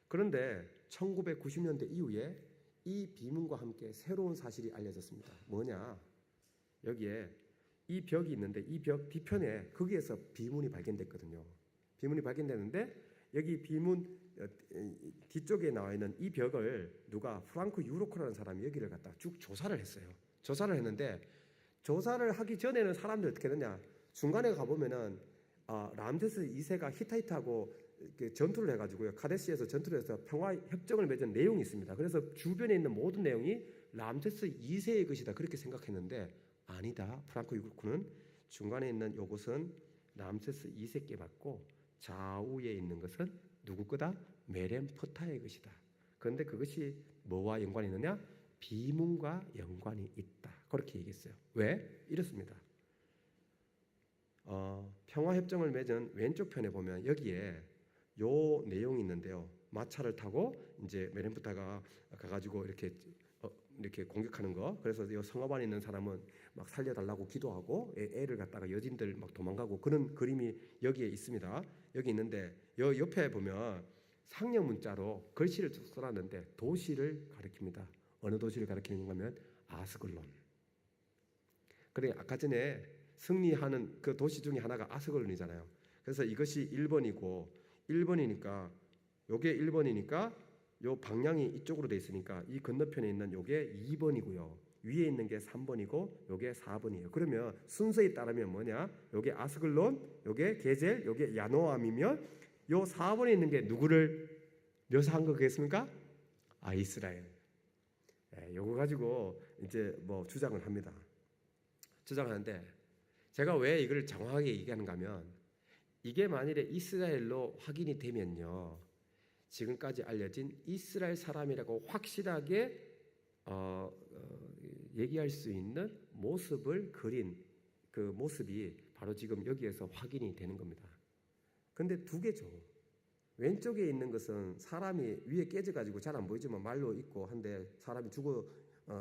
그런데 1990년대 이후에 이 비문과 함께 새로운 사실이 알려졌습니다. 뭐냐? 여기에 이 벽이 있는데 이 벽 뒤편에 거기에서 비문이 발견됐거든요. 비문이 발견됐는데 여기 비문 뒤쪽에 나와 있는 이 벽을 누가 프랑크 유로코라는 사람이 여기를 갖다 쭉 조사를 했어요. 조사를 했는데 조사를 하기 전에는 사람들이 어떻게 했느냐? 중간에 가보면은 람세스 2세가 히타이트하고 전투를 해가지고요. 카데시에서 전투를 해서 평화 협정을 맺은 내용이 있습니다. 그래서 주변에 있는 모든 내용이 람세스 2세의 것이다 그렇게 생각했는데 아니다. 프랑크 유로코는 중간에 있는 이것은 람세스 2세께 맞고 좌우에 있는 것은 누구 거다? 메렝프타의 것이다. 그런데 그것이 뭐와 연관이 있느냐? 비문과 연관이 있다. 그렇게 얘기했어요. 왜? 이렇습니다. 평화협정을 맺은 왼쪽 편에 보면 여기에 요 내용이 있는데요. 마차를 타고 이제 메렝프타가 가가지고 이렇게 공격하는 거. 그래서 이 성읍 안에 있는 사람은 막 살려달라고 기도하고 애를 갖다가 여진들 막 도망가고 그런 그림이 여기에 있습니다. 여기 있는데 요 옆에 보면 상형 문자로 글씨를 쭉 써놨는데 도시를 가리킵니다. 어느 도시를 가리키는가 하면 아스글론. 그래 아까 전에 승리하는 그 도시 중에 하나가 아스글론이잖아요. 그래서 이것이 1번이고 1번이니까 요게 1번이니까 요 방향이 이쪽으로 돼 있으니까 이 건너편에 있는 요게 2번이고요. 위에 있는 게 3번이고 요게 4번이에요. 그러면 순서에 따르면 뭐냐? 요게 아스글론, 요게 게젤, 요게 야노암이면 요 4번에 있는 게 누구를 묘사한 거겠습니까? 이스라엘. 요거 가지고 이제 뭐 주장을 합니다. 주장하는데 제가 왜 이걸 정확하게 얘기하는가 하면 이게 만일에 이스라엘로 확인이 되면요. 지금까지 알려진 이스라엘 사람이라고 확실하게 얘기할 수 있는 모습을 그린 그 모습이 바로 지금 여기에서 확인이 되는 겁니다. 근데 두 개죠. 왼쪽에 있는 것은 사람이 위에 깨져가지고 잘 안 보이지만 말로 있고 한데 사람이 죽어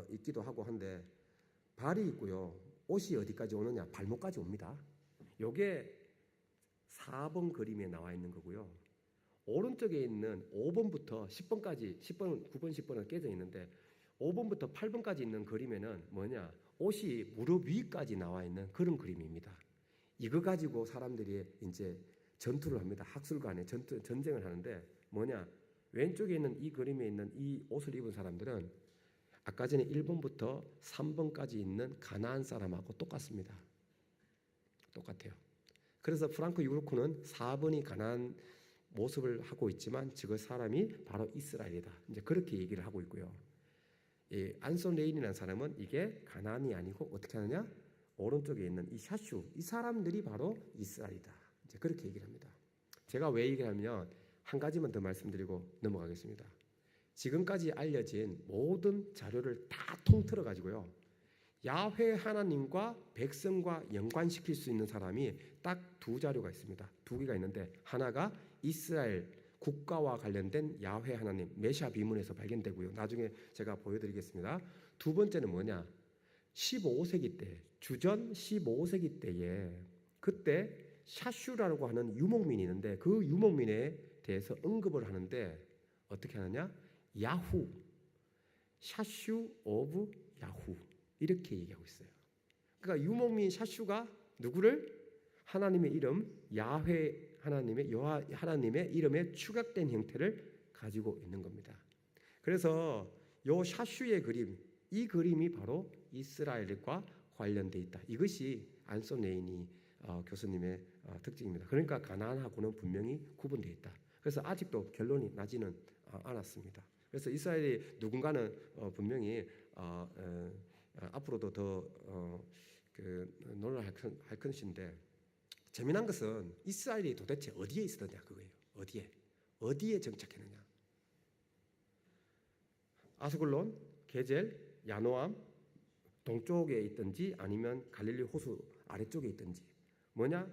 있기도 하고 한데 발이 있고요. 옷이 어디까지 오느냐? 발목까지 옵니다. 요게 4번 그림에 나와 있는 거고요. 오른쪽에 있는 5번부터 10번까지 10번, 9번, 10번은 깨져 있는데 5번부터 8번까지 있는 그림에는 뭐냐? 옷이 무릎 위까지 나와 있는 그런 그림입니다. 이거 가지고 사람들이 이제 전투를 합니다. 학술간에 전쟁을 하는데 뭐냐? 왼쪽에 있는 이 그림에 있는 이 옷을 입은 사람들은 아까 전에 1번부터 3번까지 있는 가나안 사람하고 똑같습니다. 똑같아요. 그래서 프랑크 유로코는 4번이 가나안 모습을 하고 있지만 그 사람이 바로 이스라엘이다. 이제 그렇게 얘기를 하고 있고요. 이 안손 레인이라는 사람은 이게 가나안이 아니고 어떻게 하느냐? 오른쪽에 있는 이 샤슈 이 사람들이 바로 이스라엘이다. 이제 그렇게 얘기를 합니다. 제가 왜 얘기하면 한 가지만 더 말씀드리고 넘어가겠습니다. 지금까지 알려진 모든 자료를 다 통틀어 가지고요. 야훼 하나님과 백성과 연관시킬 수 있는 사람이 딱 두 자료가 있습니다. 두 개가 있는데 하나가 이스라엘 국가와 관련된 야훼 하나님 메샤 비문에서 발견되고요. 나중에 제가 보여드리겠습니다. 두 번째는 뭐냐? 15세기 때 주전 15세기 때에 그때 샤슈라고 하는 유목민이 있는데 그 유목민에 대해서 언급을 하는데 어떻게 하느냐? 야후 샤슈 오브 야후 이렇게 얘기하고 있어요. 그러니까 유목민 샤슈가 누구를 하나님의 이름 야훼 하나님의 이름에 축약된 형태를 가지고 있는 겁니다. 그래서 요 샤슈의 그림, 이 그림이 바로 이스라엘과 관련돼 있다. 이것이 안소 네이니 교수님의 특징입니다. 그러니까 가나안하고는 분명히 구분되어 있다. 그래서 아직도 결론이 나지는 않았습니다. 그래서 이스라엘이 누군가는 분명히 앞으로도 더 논란할 것인데, 재미난 것은 이스라엘이 도대체 어디에 있었느냐 그거예요. 어디에 정착했느냐. 아스글론, 게젤, 야노암 동쪽에 있든지 아니면 갈릴리 호수 아래쪽에 있든지. 뭐냐?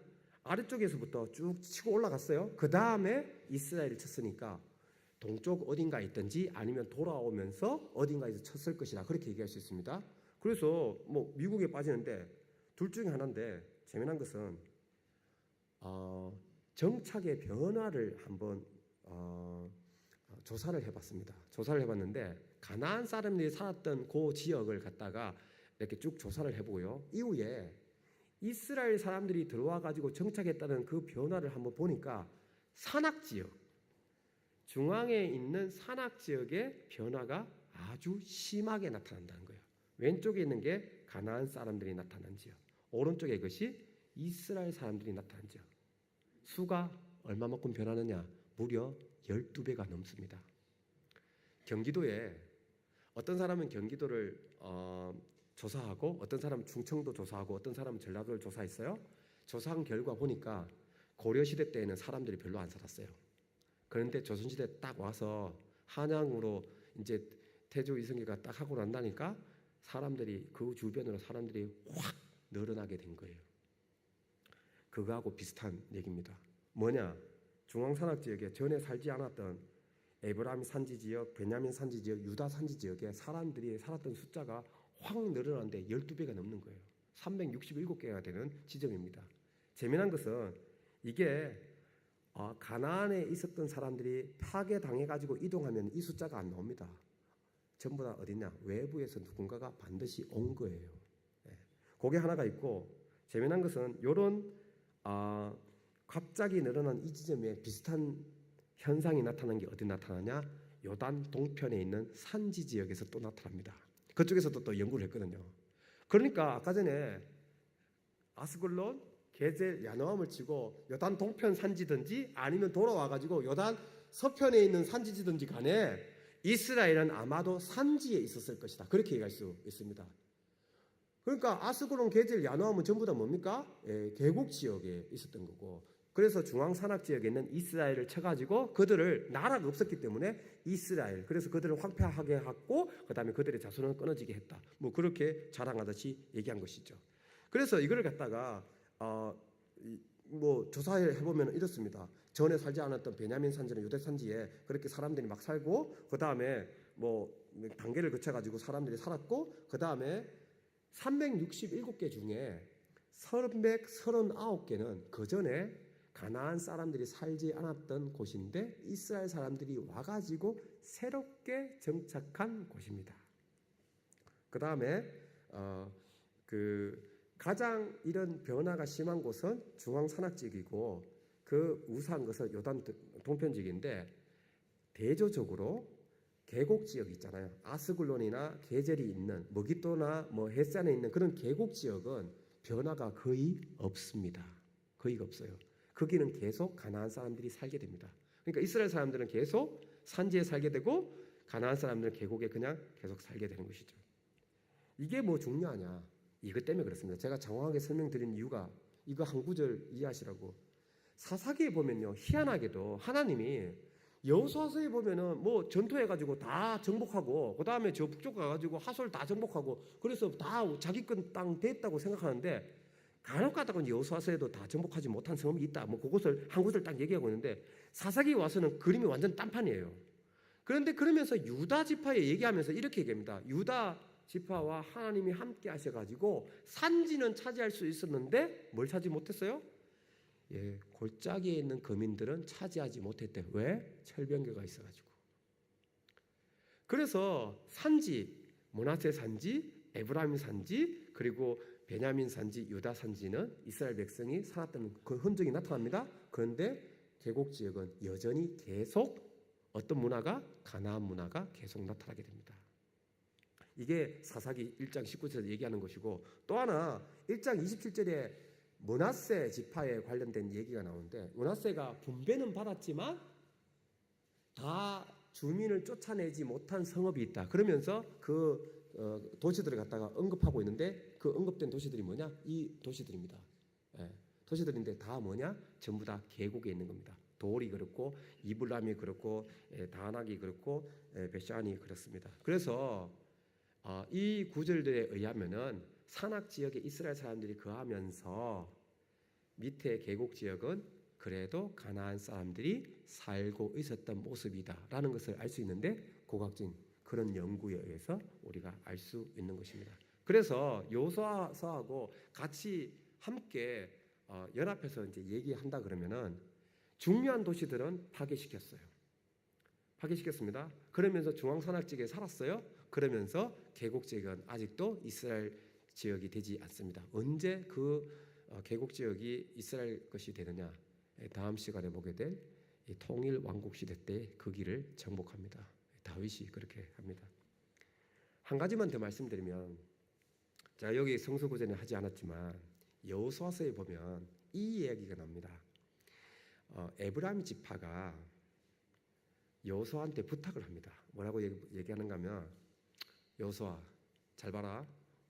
아래쪽에서부터 쭉 치고 올라갔어요. 그 다음에 이스라엘을 쳤으니까 동쪽 어딘가에 있든지 아니면 돌아오면서 어딘가에서 쳤을 것이다. 그렇게 얘기할 수 있습니다. 그래서 뭐 미국에 빠지는데 둘 중에 하나인데, 재미난 것은 정착의 변화를 한번 조사를 해봤습니다. 조사를 해봤는데 가나안 사람들이 살았던 그 지역을 갖다가 이렇게 쭉 조사를 해보고요. 이후에 이스라엘 사람들이 들어와 가지고 정착했다는 그 변화를 한번 보니까 산악지역, 중앙에 있는 산악지역의 변화가 아주 심하게 나타난다는 거예요. 왼쪽에 있는 게 가나안 사람들이 나타난 지역, 오른쪽에 것이 이스라엘 사람들이 나타난 지역. 수가 얼마만큼 변하느냐? 무려 12배가 넘습니다. 경기도에 어떤 사람은 경기도를 조사하고, 어떤 사람은 충청도 조사하고, 어떤 사람은 전라도를 조사했어요. 조사한 결과 보니까 고려시대 때에는 사람들이 별로 안 살았어요. 그런데 조선시대 딱 와서 한양으로 이제 태조 이성계가 딱 하고 난다니까 사람들이, 그 주변으로 사람들이 확 늘어나게 된 거예요. 그거하고 비슷한 얘기입니다. 뭐냐? 중앙산악지역에 전에 살지 않았던 에브라임 산지지역, 베냐민 산지지역, 유다 산지지역에 사람들이 살았던 숫자가 확 늘어났는데 12배가 넘는 거예요. 367개가 되는 지점입니다. 재미난 것은 이게 가나안에 있었던 사람들이 파괴당해가지고 이동하면 이 숫자가 안 나옵니다. 전부 다 어디냐? 외부에서 누군가가 반드시 온 거예요. 그게 하나가 있고, 재미난 것은 이런 갑자기 늘어난 이 지점에 비슷한 현상이 나타난 게 어디 나타나냐? 요단 동편에 있는 산지 지역에서 또 나타납니다. 그쪽에서도 또 연구를 했거든요. 그러니까 아까 전에 아스글론, 게젤, 야노암을 치고 요단 동편 산지든지 아니면 돌아와가지고 요단 서편에 있는 산지든지 간에 이스라엘은 아마도 산지에 있었을 것이다. 그렇게 얘기할 수 있습니다. 그러니까 아스글론, 게젤, 야노암은 전부 다 뭡니까? 계곡 지역에 있었던 거고, 그래서 중앙 산악 지역에 있는 이스라엘을 쳐가지고 그들을, 나라가 없었기 때문에 이스라엘, 그래서 그들을 황폐하게 하고 그 다음에 그들의 자손은 끊어지게 했다. 뭐 그렇게 자랑하듯이 얘기한 것이죠. 그래서 이걸 갖다가 뭐 조사해 보면 이렇습니다. 전에 살지 않았던 베냐민 산지나 유대 산지에 그렇게 사람들이 막 살고, 그 다음에 뭐 단계를 거쳐가지고 사람들이 살았고, 그 다음에 367개 중에 339개는 그 전에 가나안 사람들이 살지 않았던 곳인데 이스라엘 사람들이 와가지고 새롭게 정착한 곳입니다. 그 다음에 가장 이런 변화가 심한 곳은 중앙 산악지역이고, 그 우수한 것은 요단 동편 지역인데, 대조적으로 계곡 지역 있잖아요. 아스글론이나 게젤이 있는, 머기또나 뭐 햇산에 있는 그런 계곡 지역은 변화가 거의 없습니다. 거의 없어요. 거기는 계속 가나안 사람들이 살게 됩니다. 그러니까 이스라엘 사람들은 계속 산지에 살게 되고, 가나안 사람들은 계곡에 그냥 계속 살게 되는 것이죠. 이게 뭐 중요하냐? 이것 때문에 그렇습니다. 제가 장황하게 설명드린 이유가 이거 한 구절 이해하시라고. 사사기에 보면요, 희한하게도 하나님이 여호수아서에 보면은 뭐 전투해가지고 다 정복하고, 그 다음에 저 북쪽 가가지고 하솔 다 정복하고, 그래서 다 자기 건 땅 됐다고 생각하는데, 간혹 가다가 여호수아서에도 다 정복하지 못한 성읍이 있다. 뭐 그것을 한 구절 딱 얘기하고 있는데, 사사기 와서는 그림이 완전 딴판이에요. 그런데 그러면서 유다 지파에 얘기하면서 이렇게 얘기합니다. 유다 지파와 하나님이 함께 하셔가지고 산지는 차지할 수 있었는데 뭘 차지 못했어요? 골짜기에 있는 거민들은 차지하지 못했대요. 왜? 철병거가 있어가지고. 그래서 산지, 므낫세 산지, 에브라임 산지, 그리고 베냐민 산지, 유다 산지는 이스라엘 백성이 살았던 그 흔적이 나타납니다. 그런데 계곡 지역은 여전히 계속 어떤 문화가 가나안 문화가 계속 나타나게 됩니다. 이게 사사기 1장 19절에서 얘기하는 것이고, 또 하나 1장 27절에 므낫세 지파에 관련된 얘기가 나오는데, 므낫세가 분배는 받았지만 다 주민을 쫓아내지 못한 성읍이 있다. 그러면서 그 도시들을 갖다가 언급하고 있는데, 그 언급된 도시들이 뭐냐? 이 도시들입니다. 예, 도시들인데 다 뭐냐? 전부 다 계곡에 있는 겁니다. 돌이 그렇고 이블람이 그렇고 다낙이 그렇고 베샤안이 그렇습니다. 그래서 이 구절들에 의하면은 산악 지역에 이스라엘 사람들이 거하면서 밑에 계곡 지역은 그래도 가나안 사람들이 살고 있었던 모습이다라는 것을 알 수 있는데, 고각진 그런 연구에 의해서 우리가 알 수 있는 것입니다. 그래서 여호수아하고 같이 함께 연합해서 이제 얘기한다 그러면은 중요한 도시들은 파괴시켰어요. 파괴시켰습니다. 그러면서 중앙산악 지역에 살았어요. 그러면서 계곡 지역은 아직도 이스라엘 지역이 되지 않습니다. 언제 그 계곡 지역이 이스라엘 것이 되느냐? 다음 시간에 보게 될 통일 왕국 시대 때 그 길을 정복합니다. 다윗이 그렇게 합니다. 한 가지만 더 말씀드리면, 제가 여기 성서구전에 하지 않았지만 여호수아서에 보면 이 이야기가 납니다. 에브라임 지파가 여호수아한테 부탁을 합니다. 뭐라고 얘기하는가 하면, 여호수아 잘 봐라.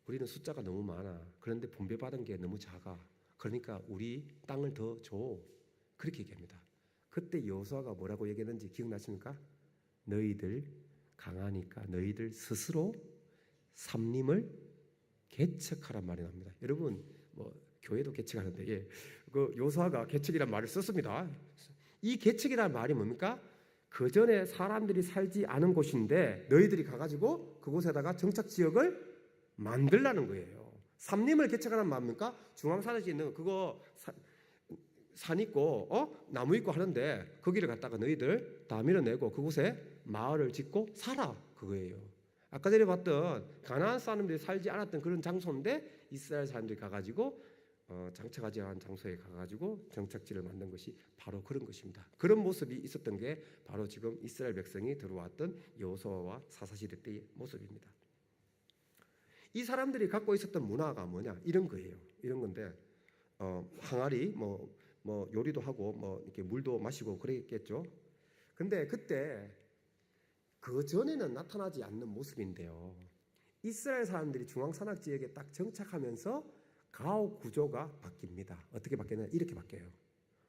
우리는 숫자가 너무 많아. 그런데 분배받은 게 너무 작아. 그러니까 우리 땅을 더 줘. 그렇게 얘기합니다. 그때 여호수아가 뭐라고 얘기했는지 기억나십니까? 너희들 강하니까 너희들 스스로 삼림을 개척하란 말이 납니다. 여러분 뭐 교회도 개척하는데, 그 여호수아가 개척이란 말을 썼습니다. 이 개척이란 말이 뭡니까? 그 전에 사람들이 살지 않은 곳인데 너희들이 가가지고 그곳에다가 정착 지역을 만들라는 거예요. 삼림을 개척하란 말입니까? 중앙산에 있는 그거 산 있고 나무 있고 하는데 거기를 갖다가 너희들 다 밀어내고 그곳에 마을을 짓고 살아, 그거예요. 아까 전에 봤던 가나안 사람들이 살지 않았던 그런 장소인데 이스라엘 사람들이 가가지고 장착하지 않은 장소에 가가지고 정착지를 만든 것이 바로 그런 것입니다. 그런 모습이 있었던 게 바로 지금 이스라엘 백성이 들어왔던 여호수아와 사사시대 때의 모습입니다. 이 사람들이 갖고 있었던 문화가 뭐냐? 이런 거예요. 이런 건데 항아리 뭐 요리도 하고 뭐 이렇게 물도 마시고 그랬겠죠. 근데 그때 그 전에는 나타나지 않는 모습인데요. 이스라엘 사람들이 중앙산악 지역에 딱 정착하면서 가옥 구조가 바뀝니다. 어떻게 바뀌냐? 이렇게 바뀌어요.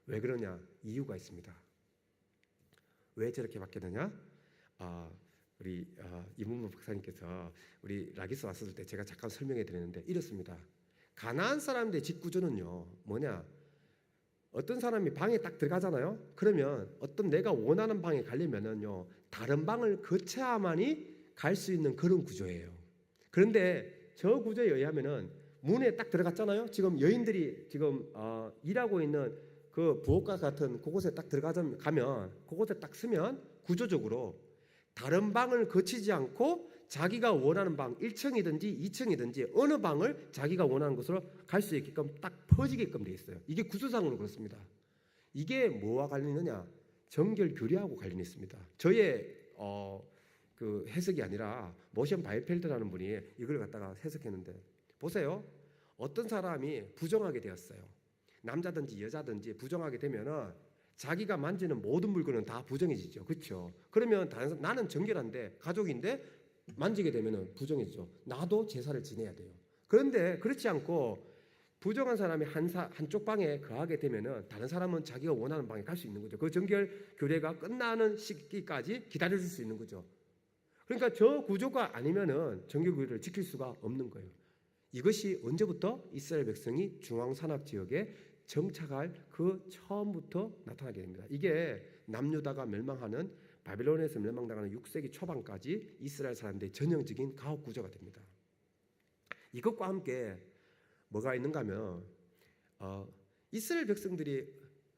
왜 그러냐? 이유가 있습니다. 왜 저렇게 바뀌느냐? 우리 이문무 박사님께서 우리 라기스 왔을 때 제가 잠깐 설명해 드렸는데 이렇습니다. 가나안 사람들의 집 구조는요 뭐냐? 어떤 사람이 방에 딱 들어가잖아요. 그러면 어떤 내가 원하는 방에 가려면은요 다른 방을 거쳐야만이 갈 수 있는 그런 구조예요. 그런데 저 구조에 의하면은 문에 딱 들어갔잖아요. 지금 여인들이 지금 일하고 있는 그 부엌과 같은 그곳에 딱 가면 그곳에 딱 쓰면 구조적으로 다른 방을 거치지 않고 자기가 원하는 방 1층이든지 2층이든지 어느 방을 자기가 원하는 곳으로 갈 수 있게끔 딱 퍼지게끔 돼 있어요. 이게 구조상으로 그렇습니다. 이게 뭐와 관련이 있느냐? 정결 교리하고 관련이 있습니다. 저의 그 해석이 아니라 모션 바이펠드라는 분이 이걸 갖다가 해석했는데, 보세요. 어떤 사람이 부정하게 되었어요. 남자든지 여자든지 부정하게 되면은 자기가 만지는 모든 물건은 다 부정해지죠. 그렇죠? 그러면 나는 정결한데 가족인데 만지게 되면은 부정해지죠. 나도 제사를 지내야 돼요. 그런데 그렇지 않고 부정한 사람이 한쪽 방에 거하게 되면은 다른 사람은 자기가 원하는 방에 갈 수 있는 거죠. 그 정결 교례가 끝나는 시기까지 기다려줄 수 있는 거죠. 그러니까 저 구조가 아니면은 정결 교례를 지킬 수가 없는 거예요. 이것이 언제부터 이스라엘 백성이 중앙산악 지역에 정착할 그 처음부터 나타나게 됩니다. 이게 남유다가 멸망하는 바벨론에서 멸망당하는 6세기 초반까지 이스라엘 사람들의 전형적인 가옥 구조가 됩니다. 이것과 함께 뭐가 있는가 하면 이스라엘 백성들이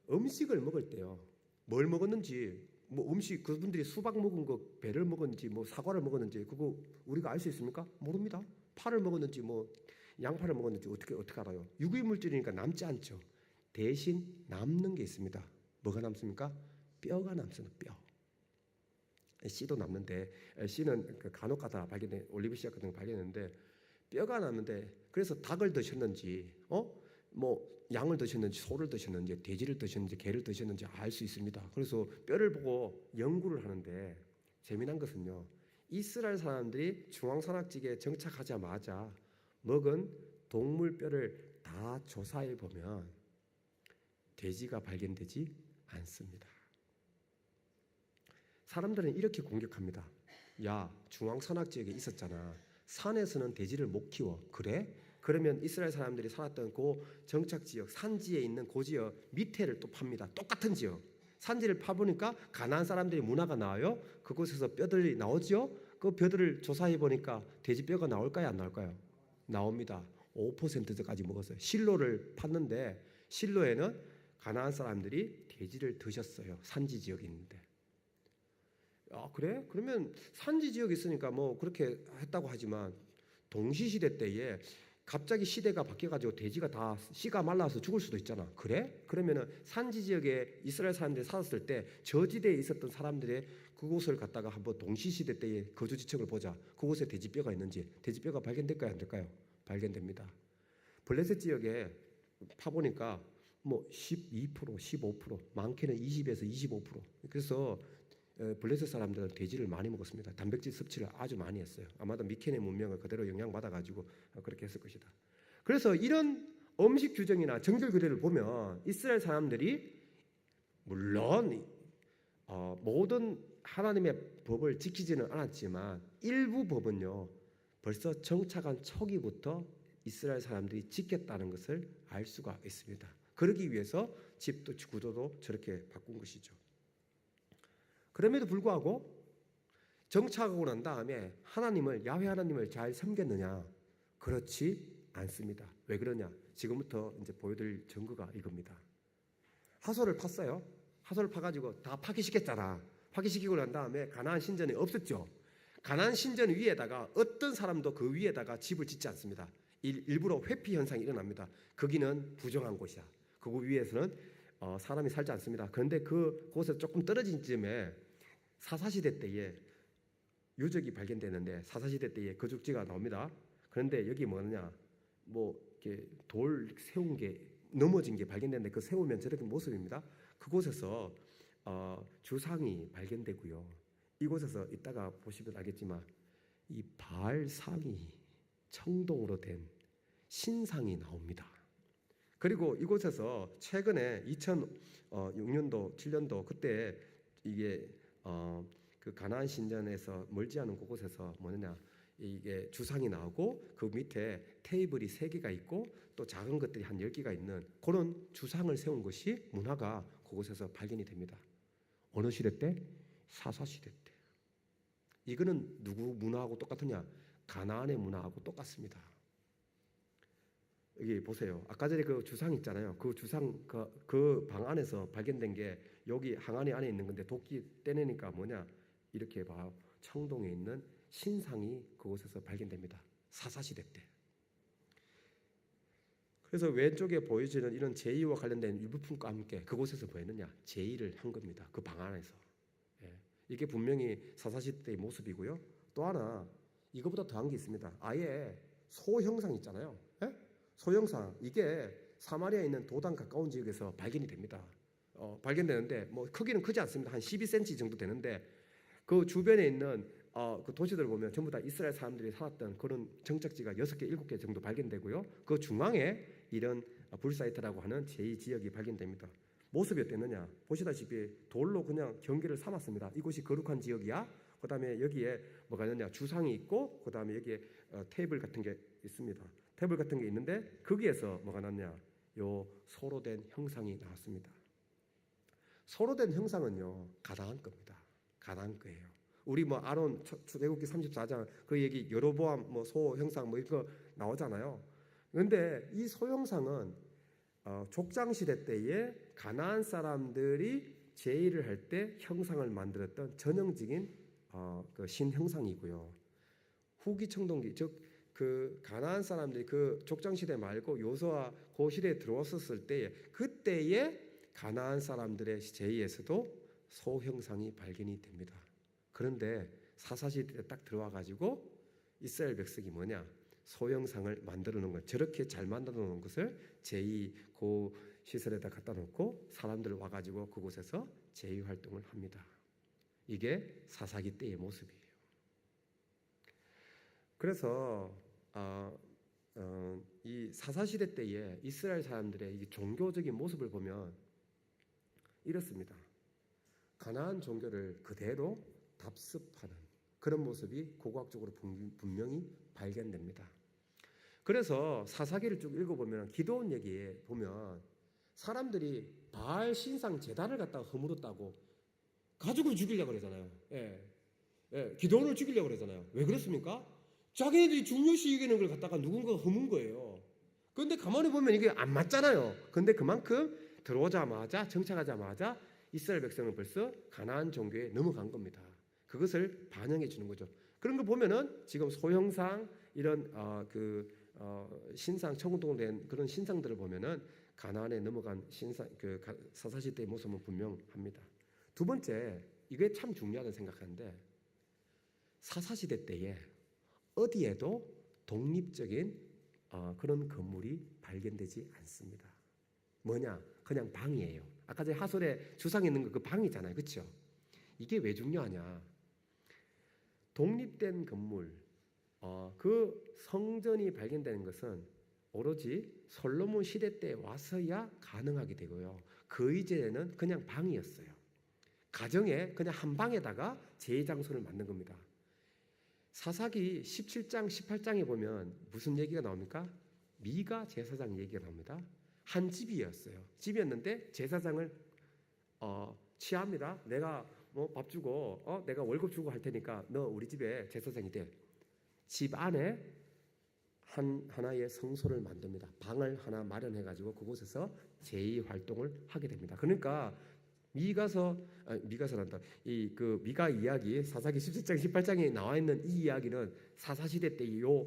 음식을 먹을 때요. 뭘 먹었는지 뭐 음식 그분들이 수박 먹은 거 배를 먹었는지 뭐 사과를 먹었는지 그거 우리가 알 수 있습니까? 모릅니다. 파를 먹었는지 뭐 양파를 먹었는지 어떻게 알아요? 유기물질이니까 남지 않죠. 대신 남는 게 있습니다. 뭐가 남습니까? 뼈가 남습니다. 뼈. 씨도 남는데, 씨는 간혹가다 발견된 올리브씨 같은 거 발견했는데 뼈가 남는데, 그래서 닭을 드셨는지, 뭐 양을 드셨는지, 소를 드셨는지, 돼지를 드셨는지, 개를 드셨는지 알 수 있습니다. 그래서 뼈를 보고 연구를 하는데 재미난 것은요, 이스라엘 사람들이 중앙산악지대에 정착하자마자 먹은 동물 뼈를 다 조사해 보면 돼지가 발견되지 않습니다. 사람들은 이렇게 공격합니다. 야, 중앙산악지역에 있었잖아. 산에서는 돼지를 못 키워. 그래? 그러면 이스라엘 사람들이 살았던 그 정착지역, 산지에 있는 그 지역 밑에를 또 팝니다. 똑같은 지역. 산지를 파보니까 가나안 사람들의 문화가 나와요. 그곳에서 뼈들이 나오죠. 그 뼈들을 조사해 보니까 돼지 뼈가 나올까요? 안 나올까요? 나옵니다. 5%까지 먹었어요. 실로를 팠는데 실로에는 가나안 사람들이 돼지를 드셨어요. 산지 지역에 있는데. 아, 그래? 그러면 산지 지역에 있으니까 뭐 그렇게 했다고 하지만 동시시대 때에 갑자기 시대가 바뀌어가지고 돼지가 다 씨가 말라서 죽을 수도 있잖아. 그래? 그러면은 산지 지역에 이스라엘 사람들이 살았을 때 저지대에 있었던 사람들의 그곳을 갖다가 한번 동시시대 때의 거주지층을 보자. 그곳에 돼지뼈가 있는지, 돼지뼈가 발견될까요? 안 될까요? 발견됩니다. 블레셋 지역에 파보니까 뭐 12%, 15%, 많게는 20에서 25%. 그래서 블레셋 사람들은 돼지를 많이 먹었습니다. 단백질 섭취를 아주 많이 했어요. 아마도 미케네 문명을 그대로 영향받아가지고 그렇게 했을 것이다. 그래서 이런 음식 규정이나 정결 규례를 보면 이스라엘 사람들이 물론 모든 하나님의 법을 지키지는 않았지만 일부 법은요 벌써 정착한 초기부터 이스라엘 사람들이 지켰다는 것을 알 수가 있습니다. 그러기 위해서 집도 구조도 저렇게 바꾼 것이죠. 그럼에도 불구하고 정착하고 난 다음에 하나님을, 야훼 하나님을 잘 섬겼느냐? 그렇지 않습니다. 왜 그러냐? 지금부터 이제 보여드릴 증거가 이겁니다. 하솔을 팠어요. 하솔을 파가지고 다 파괴시켰잖아. 파괴시키고 난 다음에 가나안 신전이 없었죠. 가나안 신전 위에다가 어떤 사람도 그 위에다가 집을 짓지 않습니다. 일부러 회피 현상이 일어납니다. 거기는 부정한 곳이야. 그 위에서는 사람이 살지 않습니다. 그런데 그곳에서 조금 떨어진 쯤에 사사시대 때에 유적이 발견되는데 사사시대 때에 거주지가 나옵니다. 그런데 여기 뭐냐, 뭐 이렇게 돌 세운 게 넘어진 게 발견되는데 그 세우면 저렇게 모습입니다. 그곳에서 주상이 발견되고요. 이곳에서 이따가 보시면 알겠지만 이 바알상이 청동으로 된 신상이 나옵니다. 그리고 이곳에서 최근에 2006년도, 7년도 그때 이게 그 가나안 신전에서 멀지 않은 그곳에서 뭐냐, 이게 주상이 나오고 그 밑에 테이블이 3개가 있고 또 작은 것들이 한 10개가 있는 그런 주상을 세운 것이 문화가 그곳에서 발견이 됩니다. 어느 시대 때? 사사시대 때. 이거는 누구 문화하고 똑같으냐? 가나안의 문화하고 똑같습니다. 여기 보세요. 아까 전에 그 주상 있잖아요. 그 주상 그 방 안에서 발견된 게 여기 항아리 안에 있는 건데 도끼 떼내니까 뭐냐? 이렇게 봐. 청동에 있는 신상이 그곳에서 발견됩니다. 사사시대 때. 그래서 왼쪽에 보여지는 이런 제의와 관련된 유부품과 함께 그곳에서 보였느냐? 제의를 한 겁니다. 그 방 안에서. 예. 이게 분명히 사사시대 때의 모습이고요. 또 하나 이거보다 더한 게 있습니다. 아예 소 형상 있잖아요. 예? 소형상, 이게 사마리아에 있는 도단 가까운 지역에서 발견이 됩니다. 발견되는데 뭐 크기는 크지 않습니다. 한 12cm 정도 되는데 그 주변에 있는 그 도시들 보면 전부 다 이스라엘 사람들이 살았던 그런 정착지가 6개, 7개 정도 발견되고요. 그 중앙에 이런 불사이트라고 하는 제2지역이 발견됩니다. 모습이 어땠느냐? 보시다시피 돌로 그냥 경계를 삼았습니다. 이곳이 거룩한 지역이야. 그 다음에 여기에 뭐가 있느냐? 주상이 있고 그 다음에 여기에 테이블 같은 게 있습니다. 테이블 같은 게 있는데 거기에서 뭐가 났냐? 요 소로 된 형상이 나왔습니다. 소로 된 형상은요 가나안 겁니다. 가나안 거예요. 우리 뭐 아론 출애굽기 34장 그 얘기 여로보암 뭐 소 형상 뭐 이거 나오잖아요. 그런데 이 소 형상은 족장 시대 때에 가나안 사람들이 제의를 할 때 형상을 만들었던 전형적인 그 신 형상이고요. 후기 청동기 즉 그 가나안 사람들이 그 족장 시대 말고 요수아 그 시대에 들어왔었을 때에 그때의 가나안 사람들의 제의에서도 소 형상이 발견이 됩니다. 그런데 사사시대에 딱 들어와 가지고 이스라엘 백성이 뭐냐? 소 형상을 만들어 놓은 것, 저렇게 잘 만들어 놓은 것을 제2 고 시설에다 갖다 놓고 사람들 와 가지고 그곳에서 제의 활동을 합니다. 이게 사사기 때의 모습이에요. 그래서 이 사사시대 때에 이스라엘 사람들의 이 종교적인 모습을 보면 이렇습니다. 가나안 종교를 그대로 답습하는 그런 모습이 고고학적으로 분명히 발견됩니다. 그래서 사사기를 쭉 읽어보면 기드온 얘기에 보면 사람들이 바알 신상 제단을 갖다가 허물었다고 가족을 죽이려고 그러잖아요. 기드온을 죽이려고 그러잖아요. 왜 그렇습니까? 자기네들이 중요시 여기는 걸 갖다가 누군가가 허문 거예요. 그런데 가만히 보면 이게 안 맞잖아요. 그런데 그만큼 들어오자마자 정착하자마자 이스라엘 백성은 벌써 가나안 종교에 넘어간 겁니다. 그것을 반영해 주는 거죠. 그런 거 보면은 지금 소형상 이런 신상 천공동된 그런 신상들을 보면은 가나안에 넘어간 신상 그 사사시대의 모습은 분명합니다. 두 번째, 이게 참 중요하다고 생각하는데 사사시대 때에 어디에도 독립적인 그런 건물이 발견되지 않습니다. 뭐냐? 그냥 방이에요. 아까 전에 하솔에 주상에 있는 거 그 방이잖아요. 그렇죠? 이게 왜 중요하냐? 독립된 건물, 그 성전이 발견되는 것은 오로지 솔로몬 시대 때 와서야 가능하게 되고요. 그 이전에는 그냥 방이었어요. 가정에 그냥 한 방에다가 제장소를 만든 겁니다. 사사기 17장, 18장에 보면 무슨 얘기가 나옵니까? 미가 제사장 얘기가 나옵니다. 한 집이었어요. 집이었는데 제사장을 취합니다. 내가 뭐 밥 주고 내가 월급 주고 할 테니까 너 우리 집에 제사장이 돼. 집 안에 하나의 성소를 만듭니다. 방을 하나 마련해 가지고 그곳에서 제의 활동을 하게 됩니다. 그러니까 미가서란다. 그 미가 이야기 사사기 17장 18장에 나와 있는 이 이야기는 사사시대 때 요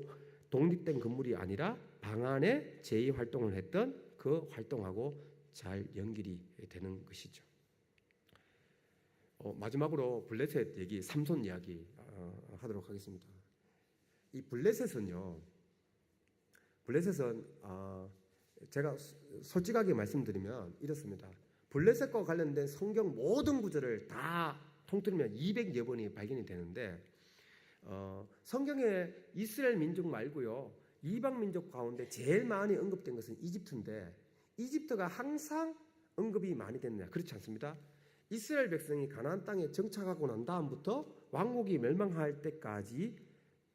독립된 건물이 아니라 방 안에 제의 활동을 했던 그 활동하고 잘 연결이 되는 것이죠. 마지막으로 블레셋 얘기, 삼손 이야기 하도록 하겠습니다. 이 블레셋은 제가 솔직하게 말씀드리면 이렇습니다. 블레셋과 관련된 성경 모든 구절을 다 통틀면 200여 번이 발견이 되는데 성경에 이스라엘 민족 말고요 이방 민족 가운데 제일 많이 언급된 것은 이집트인데 이집트가 항상 언급이 많이 됐느냐? 그렇지 않습니다. 이스라엘 백성이 가나안 땅에 정착하고 난 다음부터 왕국이 멸망할 때까지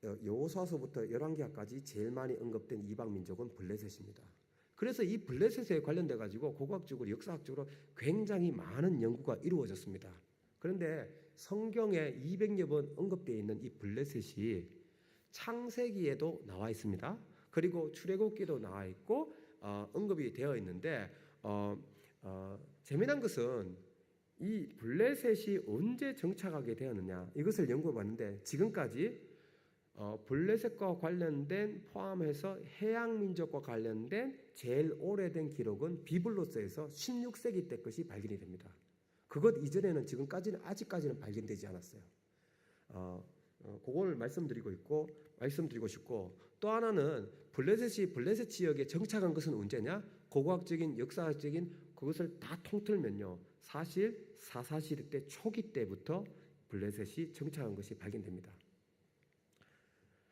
여호수아서부터 열왕기하까지 제일 많이 언급된 이방 민족은 블레셋입니다. 그래서 이 블레셋에 관련돼 가지고 고고학적으로 역사학적으로 굉장히 많은 연구가 이루어졌습니다. 그런데 성경에 200여 번 언급되어 있는 이 블레셋이 창세기에도 나와 있습니다. 그리고 출애굽기도 나와 있고 언급이 되어 있는데 재미난 것은 이 블레셋이 언제 정착하게 되었느냐 이것을 연구해 봤는데 지금까지 블레셋과 관련된 포함해서 해양 민족과 관련된 제일 오래된 기록은 비블로스에서 16세기 때 것이 발견이 됩니다. 그것 이전에는 지금까지는 아직까지는 발견되지 않았어요. 그걸 말씀드리고 싶고 또 하나는 블레셋 지역에 정착한 것은 언제냐? 고고학적인 역사적인 그것을 다 통틀면요. 사실 사사시대 때 초기 때부터 블레셋이 정착한 것이 발견됩니다.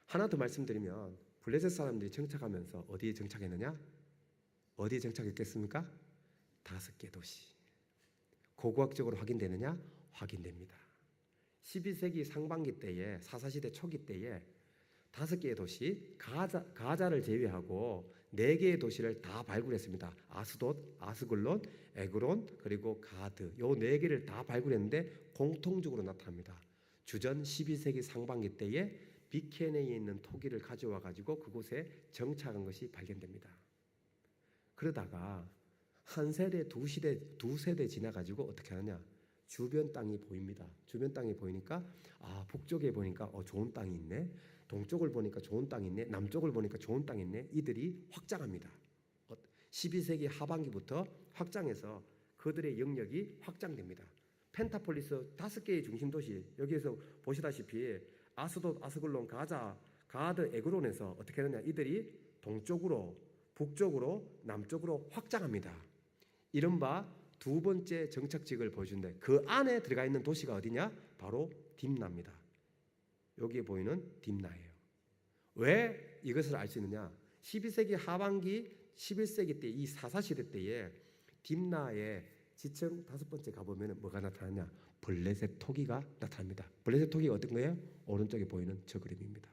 하나 더 말씀드리면 블레셋 사람들이 정착하면서 어디에 정착했느냐? 어디에 정착했겠습니까? 5개 도시. 고고학적으로 확인되느냐? 확인됩니다. 12세기 상반기 때에 사사시대 초기 때에 5개의 도시 가자를 제외하고 4개의 도시를 다 발굴했습니다. 아스돗, 아스글론, 에그론 그리고 가드 요 4개를 다 발굴했는데 공통적으로 나타납니다. 주전 12세기 상반기 때에 비케네에 있는 토기를 가져와 가지고 그곳에 정착한 것이 발견됩니다. 그러다가 한 세대, 두 세대 지나 가지고 어떻게 하느냐? 주변 땅이 보입니다. 주변 땅이 보이니까 북쪽에 보니까 좋은 땅이 있네. 동쪽을 보니까 좋은 땅이 있네, 남쪽을 보니까 좋은 땅이 있네. 이들이 확장합니다. 12세기 하반기부터 확장해서 그들의 영역이 확장됩니다. 펜타폴리스 5개의 중심 도시, 여기에서 보시다시피 아스돗, 아스글론, 가자, 가드, 에그론에서 어떻게 하느냐, 이들이 동쪽으로, 북쪽으로, 남쪽으로 확장합니다. 이른바 두 번째 정착지역을 보여준데, 그 안에 들어가 있는 도시가 어디냐? 바로 딥나입니다. 여기에 보이는 딥나예요. 왜 이것을 알 수 있느냐? 12세기 하반기 11세기 때, 이 사사시대 때에 딥나의 지층 5번째 가보면 뭐가 나타나냐? 블레셋 토기가 나타납니다. 블레셋 토기가 어떤 거예요? 오른쪽에 보이는 저 그림입니다.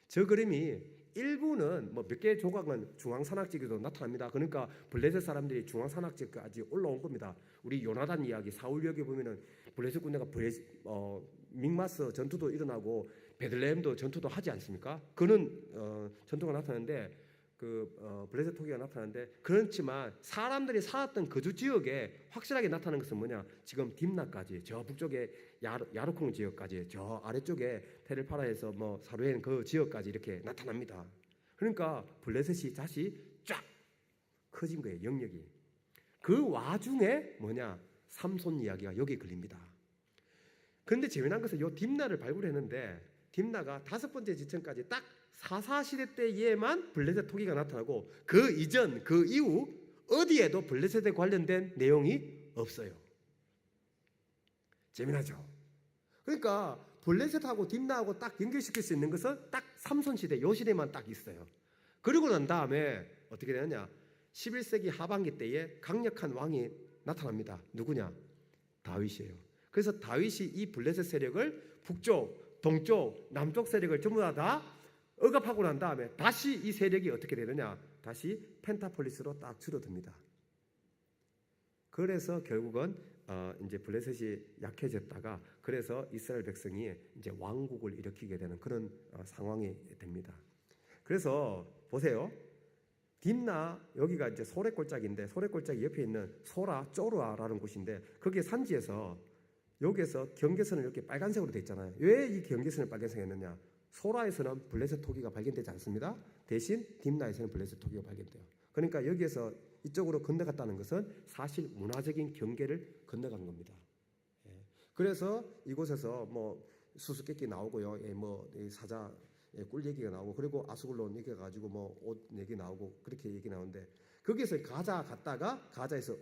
저 그림이 일부는 뭐 몇 개의 조각은 중앙산악지역에도 나타납니다. 그러니까 블레셋 사람들이 중앙산악지역까지 올라온 겁니다. 우리 요나단 이야기, 사울력에 보면은 블레셋 군대가 믹마스 전투도 일어나고 베들레헴도 전투도 하지 않습니까? 그는 전투가 나타나는데 블레셋 토기가 나타나는데, 그렇지만 사람들이 살았던 거주 지역에 확실하게 나타나는 것은 뭐냐? 지금 딥나까지, 저 북쪽에 야르콩 지역까지, 저 아래쪽에 테르파라에서 뭐 사루엔 그 지역까지 이렇게 나타납니다. 그러니까 블레셋이 다시 쫙 커진 거예요, 영역이. 그 와중에 뭐냐? 삼손 이야기가 여기 걸립니다. 그런데 재미난 것은 이 딥나를 발굴했는데, 딥나가 5번째 지층까지 딱 사사시대 때에만 블레셋 토기가 나타나고, 그 이전, 그 이후 어디에도 블레셋에 관련된 내용이 없어요. 재미나죠? 그러니까 블레셋하고 딥나하고 딱 연결시킬 수 있는 것은 딱 삼손시대, 요 시대만 딱 있어요. 그리고 난 다음에 어떻게 되느냐? 11세기 하반기 때에 강력한 왕이 나타납니다. 누구냐? 다윗이에요. 그래서 다윗이 이 블레셋 세력을 북쪽, 동쪽, 남쪽 세력을 전부 다 억압하고 난 다음에 다시 이 세력이 어떻게 되느냐? 다시 펜타폴리스로 딱 줄어듭니다. 그래서 결국은 이제 블레셋이 약해졌다가, 그래서 이스라엘 백성이 이제 왕국을 일으키게 되는 그런 상황이 됩니다. 그래서 보세요. 딥나, 여기가 이제 소래골짜기인데, 소래골짜기 옆에 있는 소라 쪼르아라는 곳인데, 거기에 산지에서 여기에서 경계선을 이렇게 빨간색으로 돼 있잖아요. 왜 이 경계선을 빨간색으로 했느냐? 소라에서는 블레셋 토기가 발견되지 않습니다. 대신 딥나에서는 블레셋 토기가 발견돼요. 그러니까 여기에서 이쪽으로 건너갔다는 것은 사실 문화적인 경계를 건너간 겁니다. 그래서 이곳에서 뭐 수수께끼 나오고요, 뭐 사자 꿀 얘기가 나오고, 그리고 아수글론 얘기가 가지고 뭐 옷 얘기 나오고, 그렇게 얘기 나오는데, 거기에서 가자 갔다가 가자에서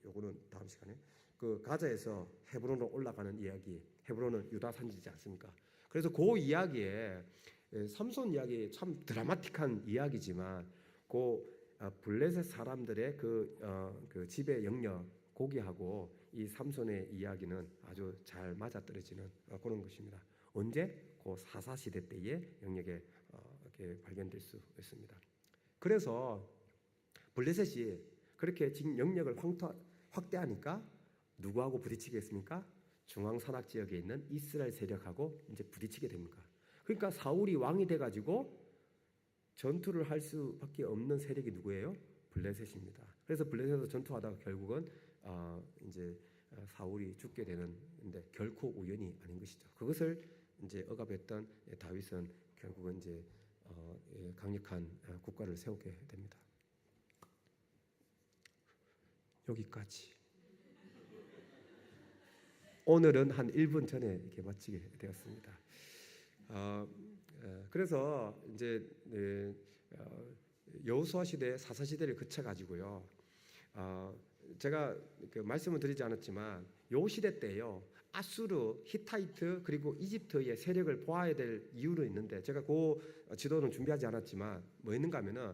요거는 다음 시간에 그 가자에서 헤브론으로 올라가는 이야기, 헤브론은 유다 산지지 않습니까? 그래서 그 이야기에 삼손 이야기 참 드라마틱한 이야기지만, 그 블레셋 사람들의 그 지배 영역 고기하고 이 삼손의 이야기는 아주 잘 맞아떨어지는 그런 것입니다. 언제? 그 사사시대 때의 영역에 이렇게 발견될 수 있습니다. 그래서 블레셋이 그렇게 지금 영역을 확대하니까 누구하고 부딪히겠습니까? 중앙산악 지역에 있는 이스라엘 세력하고 이제 부딪히게 됩니다. 그러니까 사울이 왕이 돼가지고 전투를 할 수밖에 없는 세력이 누구예요? 블레셋입니다. 그래서 블레셋에서 전투하다가 결국은 이제 사울이 죽게 되는데, 결코 우연이 아닌 것이죠. 그것을 이제 억압했던 다윗은 결국은 이제 강력한 국가를 세우게 됩니다. 여기까지. 오늘은 한 1분 전에 이렇게 마치게 되었습니다. 그래서 이제 여호수아 시대, 사사 시대를 거쳐 가지고요. 제가 말씀을 드리지 않았지만 요 시대 때요, 아수르, 히타이트 그리고 이집트의 세력을 보아야 될 이유는 있는데, 제가 그 지도는 준비하지 않았지만 뭐 있는가 하면은,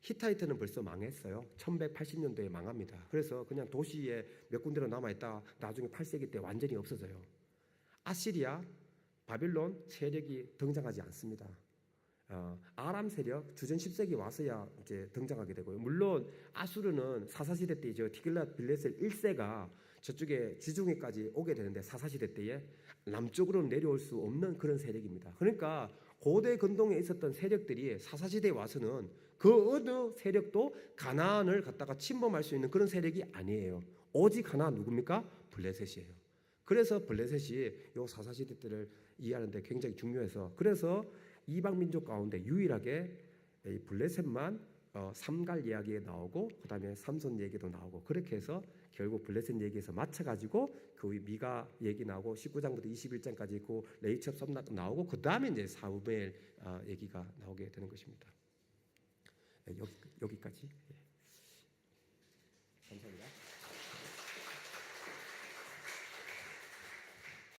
히타이트는 벌써 망했어요. 1180년도에 망합니다. 그래서 그냥 도시에 몇 군데로 남아있다 나중에 8세기 때 완전히 없어져요. 아시리아, 바빌론 세력이 등장하지 않습니다. 아람 세력 주전 10세기 와서야 이제 등장하게 되고요. 물론 아수르는 사사시대 때 티글랏 빌레셀 1세가 저쪽에 지중해까지 오게 되는데, 사사시대 때에 남쪽으로는 내려올 수 없는 그런 세력입니다. 그러니까 고대 근동에 있었던 세력들이 사사시대에 와서는 그 어느 세력도 가나안을 갖다가 침범할 수 있는 그런 세력이 아니에요. 오직 하나 누굽니까? 블레셋이에요. 그래서 블레셋이 요 사사시대 때를 이해하는데 굉장히 중요해서 그래서 이방 민족 가운데 유일하게 이 블레셋만 삼갈 이야기에 나오고 그다음에 삼손 얘기도 나오고 그렇게 해서 결국 블레셋 얘기에서 맞춰가지고 그 미가 얘기 나오고 19장부터 21장까지 있고 레이첩 썸락 나오고 그다음에 이제 사무엘 얘기가 나오게 되는 것입니다. 여기까지. 감사합니다.